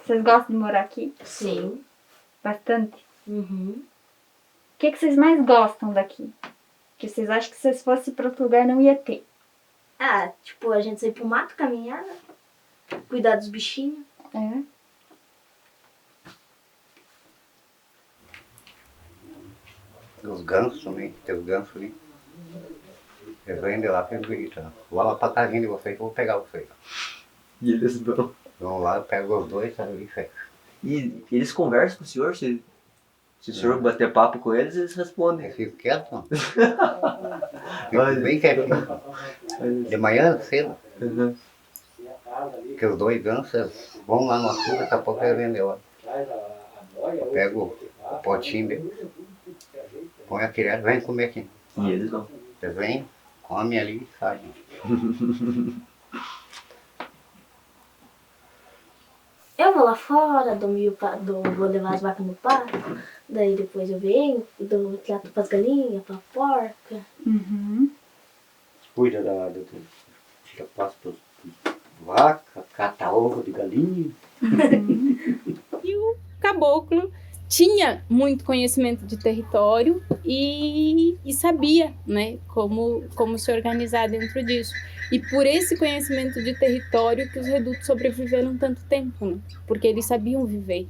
Vocês gostam de morar aqui? Sim. Bastante? Uhum. O que vocês mais gostam daqui? Que vocês acham que se vocês fossem para outro lugar não ia ter? Ah, tipo, a gente sair pro mato, caminhar, né? Cuidar dos bichinhos. É. Os gansos também, tem os gansos ali. Eles vêm de lá que eles gritam. Vá lá pra casinha de vocês que eu vou pegar vocês. E eles vão. Vão lá, eu pego os dois, sabe, e fecha. E eles conversam com o senhor? Se o senhor bater papo com eles, eles respondem. Eu fico quieto, não. Fico bem quietinho. De manhã, cedo. Uhum. Porque os dois gansos vão lá no açude, daqui a pouco eles vendem lá. Eu pego o potinho deles, põe a criança, vem comer aqui. E eles não. Eles vêm, comem ali e saem. Eu vou lá fora, vou levar as vacas no pasto, daí depois eu venho, trato pras galinhas, pra porca. Uhum. Cuida tira pasto pras vacas, cata ovo de galinha. E o caboclo tinha muito conhecimento de território e sabia, né, como se organizar dentro disso. E por esse conhecimento de território que os redutos sobreviveram tanto tempo, né? Porque eles sabiam viver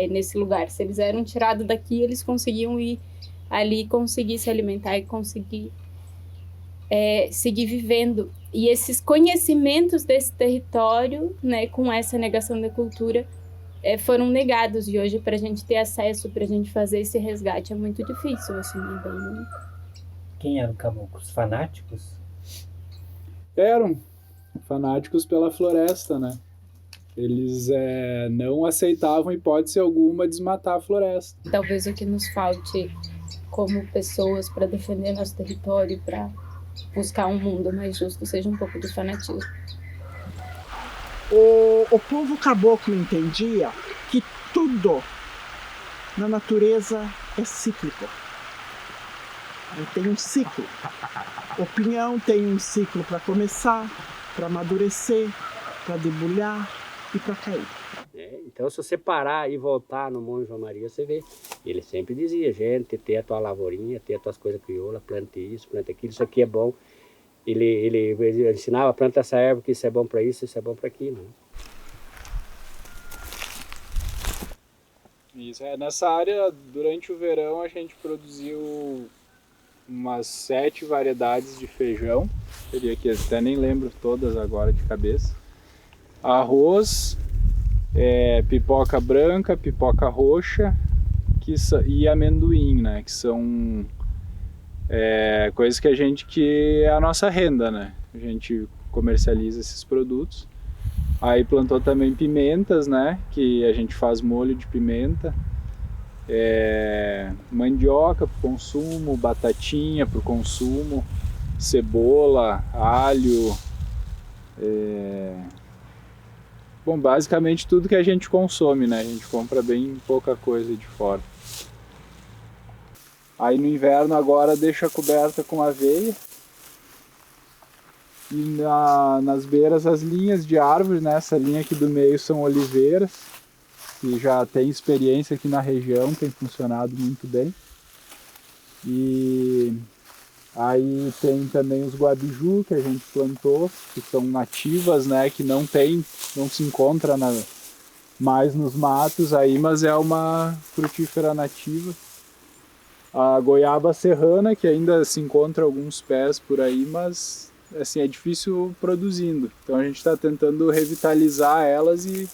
nesse lugar. Se eles eram tirados daqui, eles conseguiam ir ali, conseguir se alimentar e conseguir seguir vivendo. E esses conhecimentos desse território, né, com essa negação da cultura, foram negados. E hoje, para a gente ter acesso, para a gente fazer esse resgate, é muito difícil, assim, bem... Quem eram caboclos? Fanáticos? Eram fanáticos pela floresta, né? Eles não aceitavam hipótese alguma desmatar a floresta. Talvez o que nos falte como pessoas para defender nosso território, para buscar um mundo mais justo, seja um pouco de fanatismo. O povo caboclo entendia que tudo na natureza é cíclico. Tem um ciclo. O pinhão tem um ciclo para começar, para amadurecer, para debulhar e para cair. Então, se você parar e voltar no Monte João Maria, você vê. Ele sempre dizia, gente, tem a tua lavourinha, tem as tuas coisas crioulas, plante isso, plante aquilo, isso aqui é bom. Ele ensinava, planta essa erva, que isso é bom para isso é bom para aquilo. Né? Isso, nessa área, durante o verão, a gente produziu umas 7 variedades de feijão. Teria que até nem lembro todas agora de cabeça. Arroz, pipoca branca, pipoca roxa e amendoim, né? Que são coisas que é a nossa renda, né? A gente comercializa esses produtos. Aí plantou também pimentas, né? Que a gente faz molho de pimenta. Mandioca para o consumo, batatinha para o consumo, cebola, alho, bom, basicamente tudo que a gente consome, né? A gente compra bem pouca coisa de fora. Aí no inverno agora deixa coberta com aveia e nas beiras as linhas de árvores, né? Essa linha aqui do meio são oliveiras, que já tem experiência aqui na região, tem funcionado muito bem. E aí tem também os guabiju que a gente plantou, que são nativas, né, que não se encontra mais nos matos aí, mas é uma frutífera nativa. A goiaba serrana, que ainda se encontra alguns pés por aí, mas assim, é difícil produzindo. Então a gente está tentando revitalizar elas e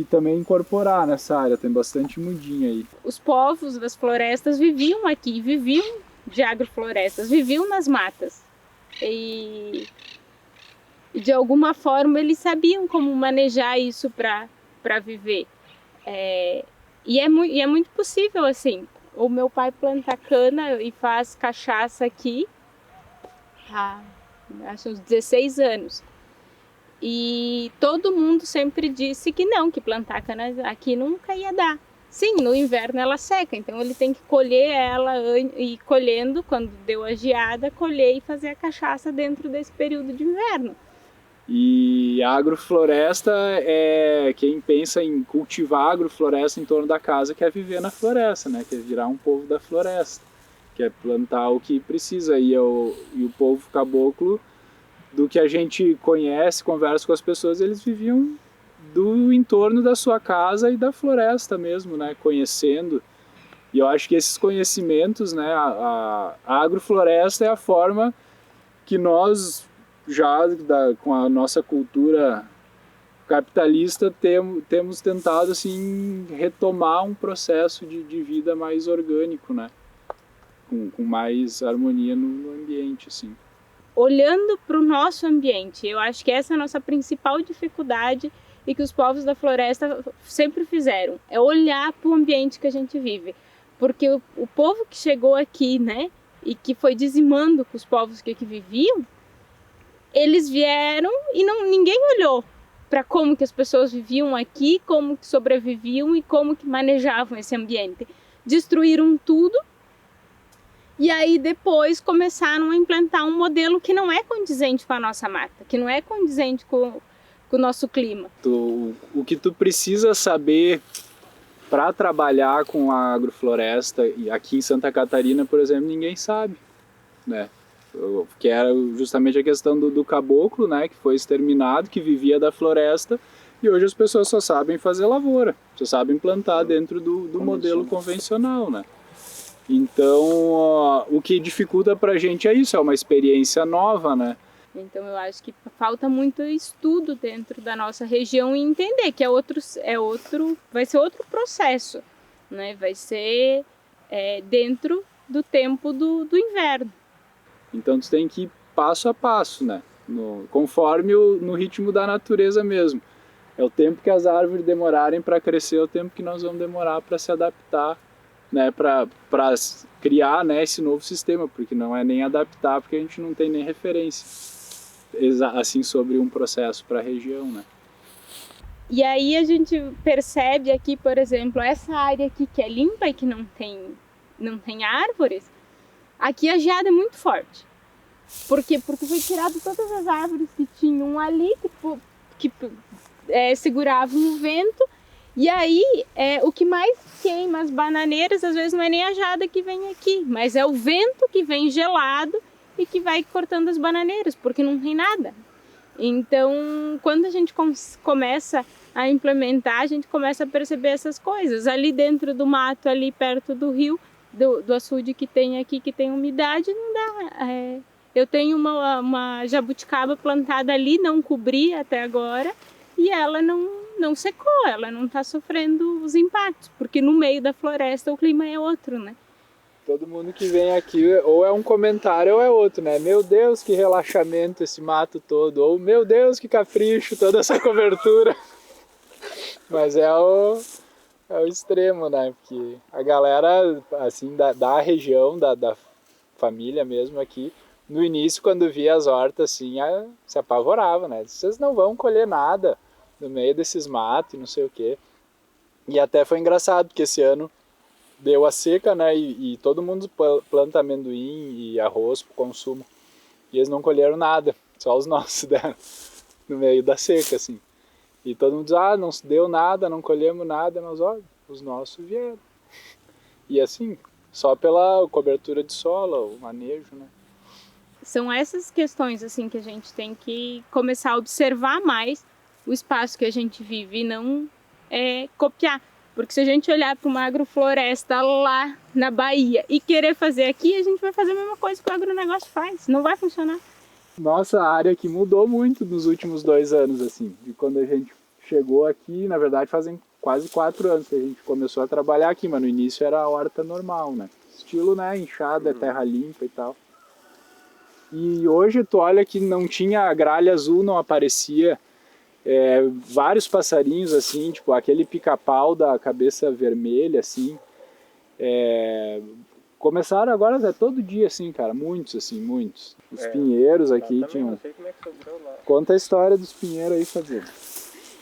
também incorporar nessa área, tem bastante mudinha aí. Os povos das florestas viviam aqui, viviam de agroflorestas, viviam nas matas. E de alguma forma eles sabiam como manejar isso para viver. E é muito possível, assim. O meu pai planta cana e faz cachaça aqui há acho uns 16 anos. E todo mundo sempre disse que não, que plantar cana aqui nunca ia dar. Sim, no inverno ela seca, então ele tem que colher ela e colhendo, quando deu a geada, colher e fazer a cachaça dentro desse período de inverno. E a agrofloresta é quem pensa em cultivar a agrofloresta em torno da casa, quer viver na floresta, né? Quer virar um povo da floresta, quer plantar o que precisa. E o povo caboclo, do que a gente conhece, conversa com as pessoas, eles viviam do entorno da sua casa e da floresta mesmo, né? Conhecendo. E eu acho que esses conhecimentos, né? A agrofloresta é a forma que nós, já com a nossa cultura capitalista, temos tentado assim, retomar um processo de vida mais orgânico, né? Com mais harmonia no ambiente, assim. Olhando para o nosso ambiente, eu acho que essa é a nossa principal dificuldade e que os povos da floresta sempre fizeram, é olhar para o ambiente que a gente vive. Porque o povo que chegou aqui, né, e que foi dizimando com os povos que aqui viviam, eles vieram e ninguém olhou para como que as pessoas viviam aqui, como que sobreviviam e como que manejavam esse ambiente. Destruíram tudo e aí depois começaram a implantar um modelo que não é condizente com a nossa mata, que não é condizente com o nosso clima. O que tu precisa saber para trabalhar com a agrofloresta, e aqui em Santa Catarina, por exemplo, ninguém sabe, né? Que era justamente a questão do caboclo, né, que foi exterminado, que vivia da floresta, e hoje as pessoas só sabem fazer lavoura, só sabem plantar dentro do modelo convencional, né? Então, o que dificulta pra gente é isso, é uma experiência nova, né? Então eu acho que falta muito estudo dentro da nossa região e entender que vai ser outro processo, né? Vai ser dentro do tempo do inverno. Então tu tem que ir passo a passo, né? Conforme no ritmo da natureza mesmo. É o tempo que as árvores demorarem para crescer, é o tempo que nós vamos demorar para se adaptar, né? Para criar, né, esse novo sistema, porque não é nem adaptar, porque a gente não tem nem referência assim sobre um processo para a região, né? E aí a gente percebe aqui, por exemplo, essa área aqui que é limpa e que não tem árvores, aqui a geada é muito forte. Por quê? Porque foi tirado todas as árvores que tinham ali, que seguravam o vento, e aí o que mais queima as bananeiras, às vezes não é nem a geada que vem aqui, mas é o vento que vem gelado e que vai cortando as bananeiras, porque não tem nada. Então, quando a gente começa a implementar, a gente começa a perceber essas coisas. Ali dentro do mato, ali perto do rio, do açude que tem aqui, que tem umidade, não dá. Eu tenho uma jabuticaba plantada ali, não cobri até agora, e ela não secou, ela não está sofrendo os impactos, porque no meio da floresta o clima é outro, né? Todo mundo que vem aqui ou é um comentário ou é outro, né? Meu Deus, que relaxamento esse mato todo. Ou meu Deus, que capricho toda essa cobertura. Mas é o extremo, né? Porque a galera, assim, da região, da família mesmo aqui, no início, quando via as hortas, assim, se apavorava, né? Vocês não vão colher nada no meio desses matos e não sei o quê. E até foi engraçado, porque esse ano deu a seca, né, e todo mundo planta amendoim e arroz para consumo. E eles não colheram nada, só os nossos deram, no meio da seca, assim. E todo mundo diz, não se deu nada, não colhemos nada, mas olha, os nossos vieram. E assim, só pela cobertura de solo, o manejo, né. São essas questões, assim, que a gente tem que começar a observar mais o espaço que a gente vive e não copiar. Porque se a gente olhar para uma agrofloresta lá na Bahia e querer fazer aqui, a gente vai fazer a mesma coisa que o agronegócio faz, não vai funcionar. Nossa área aqui mudou muito nos últimos 2 anos, assim, de quando a gente chegou aqui, na verdade fazem quase 4 anos que a gente começou a trabalhar aqui, mas no início era a horta normal, né? Estilo, né, enxada, terra limpa e tal. E hoje tu olha que não tinha gralha azul, não aparecia. Vários passarinhos assim, tipo aquele pica-pau da cabeça vermelha assim, Começaram agora até todo dia, assim, cara, muitos. Os pinheiros aqui tinham... Não sei como é que sobrou lá. Conta a história dos pinheiros aí, Fazenda.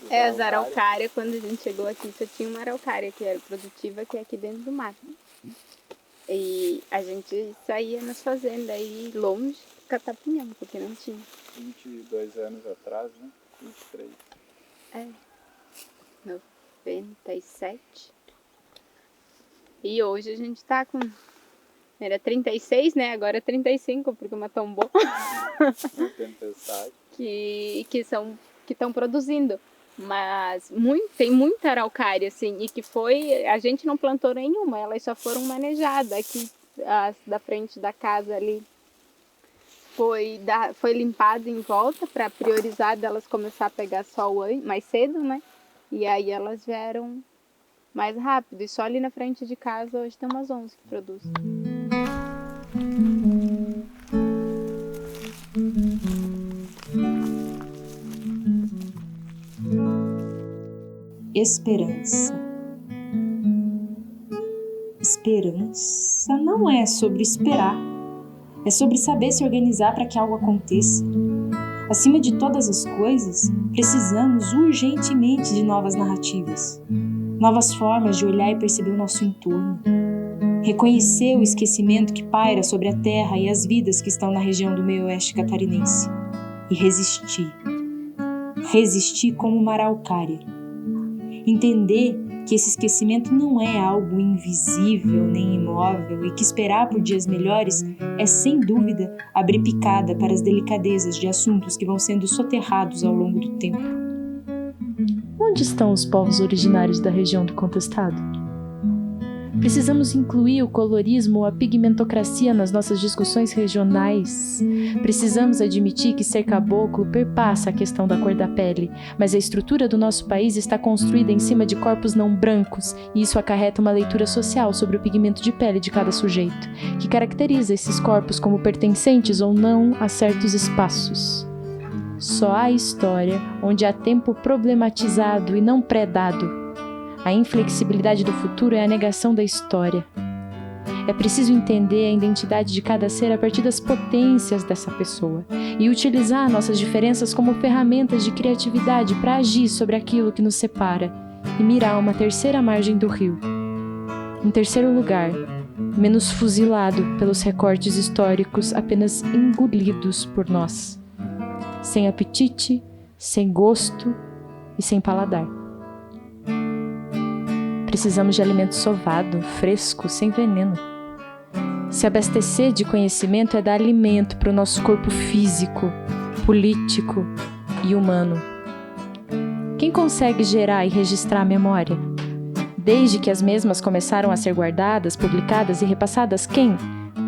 As araucárias, quando a gente chegou aqui, só tinha uma araucária que era produtiva, que é aqui dentro do mato. E a gente saía nas fazendas aí longe, catar pinhão, porque não tinha. 22 anos atrás, né? 23. 97. E hoje a gente tá com... Era 36, né? Agora é 35, porque uma tombou. que estão produzindo. Mas tem muita araucária, assim, e que a gente não plantou nenhuma, elas só foram manejadas. Aqui, as da frente da casa ali, foi limpado em volta para priorizar delas começar a pegar sol mais cedo, né? E aí elas vieram mais rápido. E só ali na frente de casa hoje tem umas 11 que produzem. Esperança. Esperança não é sobre esperar, é sobre saber se organizar para que algo aconteça. Acima de todas as coisas, precisamos urgentemente de novas narrativas, novas formas de olhar e perceber o nosso entorno, reconhecer o esquecimento que paira sobre a terra e as vidas que estão na região do meio-oeste catarinense e resistir. Resistir como uma araucária. Entender que esse esquecimento não é algo invisível nem imóvel e que esperar por dias melhores é, sem dúvida, abrir picada para as delicadezas de assuntos que vão sendo soterrados ao longo do tempo. Onde estão os povos originários da região do Contestado? Precisamos incluir o colorismo ou a pigmentocracia nas nossas discussões regionais. Precisamos admitir que ser caboclo perpassa a questão da cor da pele, mas a estrutura do nosso país está construída em cima de corpos não brancos, e isso acarreta uma leitura social sobre o pigmento de pele de cada sujeito, que caracteriza esses corpos como pertencentes ou não a certos espaços. Só há história onde há tempo problematizado e não pré-dado. A inflexibilidade do futuro é a negação da história. É preciso entender a identidade de cada ser a partir das potências dessa pessoa e utilizar nossas diferenças como ferramentas de criatividade para agir sobre aquilo que nos separa e mirar uma terceira margem do rio. Em terceiro lugar, menos fuzilado pelos recortes históricos apenas engolidos por nós, sem apetite, sem gosto e sem paladar. Precisamos de alimento sovado, fresco, sem veneno. Se abastecer de conhecimento é dar alimento para o nosso corpo físico, político e humano. Quem consegue gerar e registrar a memória? Desde que as mesmas começaram a ser guardadas, publicadas e repassadas, quem?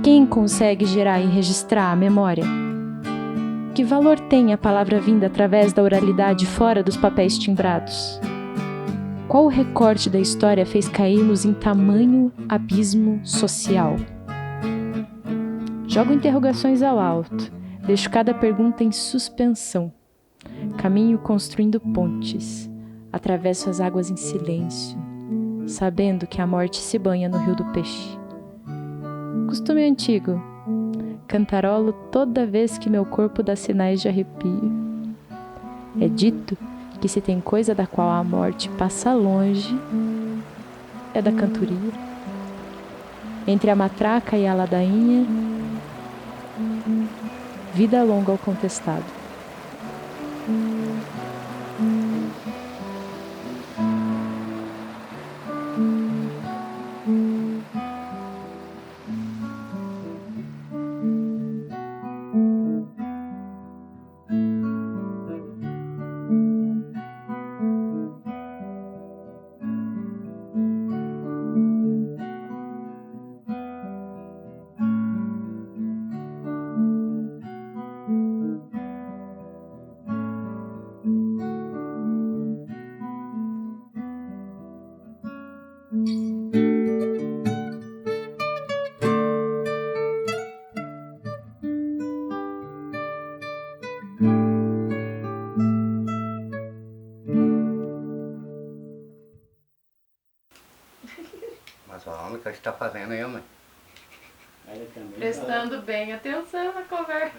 Quem consegue gerar e registrar a memória? Que valor tem a palavra vinda através da oralidade fora dos papéis timbrados? Qual o recorte da história fez caí-los em tamanho abismo social? Jogo interrogações ao alto, deixo cada pergunta em suspensão. Caminho construindo pontes, atravesso as águas em silêncio, sabendo que a morte se banha no rio do peixe. Costume antigo, cantarolo toda vez que meu corpo dá sinais de arrepio. É dito que se tem coisa da qual a morte passa longe, é da cantoria. Entre a matraca e a ladainha, vida longa ao contestado. Mas o homem que está fazendo aí, mãe? Prestando bem atenção na conversa.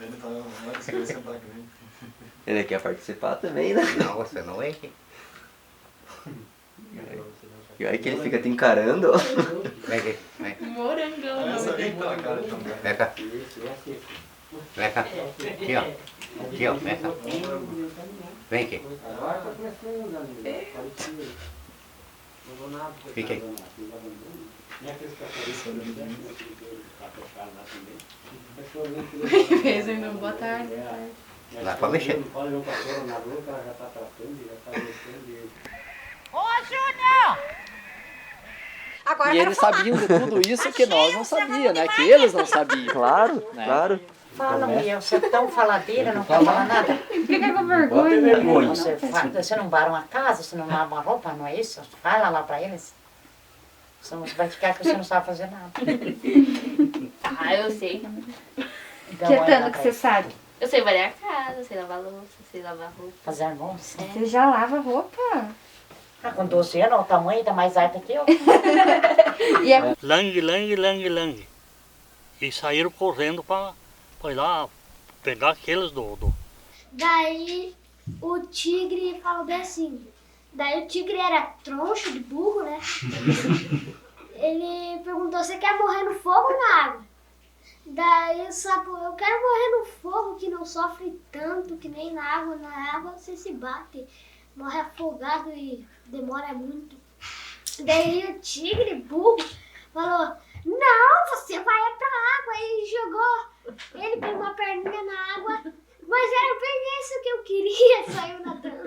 Ele quer participar também, né? Não, você não é aqui. E olha que ele fica te encarando. Vem aqui, vem. Morangão. Vem cá. Vem cá. Aqui, ó. Aqui, ó. Vem cá. Vem aqui. Fica aí. Fez boa tarde. Dá pra mexer. Ô, Júnior! E eles sabiam de tudo isso que nós não sabíamos, né? Que eles não sabiam. Claro, né? claro. Fala, mulher, você é tão faladeira, não quer falar nada? Fica com vergonha. Você não barra uma casa, você não lava uma roupa, não é isso? Fala lá pra eles. Senão você vai ficar que você não sabe fazer nada. Ah, eu sei. Então, Que tanto que você sabe? Eu sei variar a casa, sei lavar louça, sei lavar roupa. Fazer almoço? Você já lava roupa? Ah, com 12 anos, o tamanho tá mais alto que eu. Lang, lang, lang, lang. E saíram correndo pra ir lá pegar aqueles do... Daí o tigre falou bem assim. Daí o tigre era troncho de burro, né? Ele perguntou, você quer morrer no fogo ou na água? Daí o sapo, eu quero morrer no fogo que não sofre tanto que nem na água. Na água você se bate, morre afogado e demora muito. Daí o tigre burro falou, não, você vai pra água. E jogou, ele pegou uma perninha na água, mas era bem isso que eu queria, saiu nadando.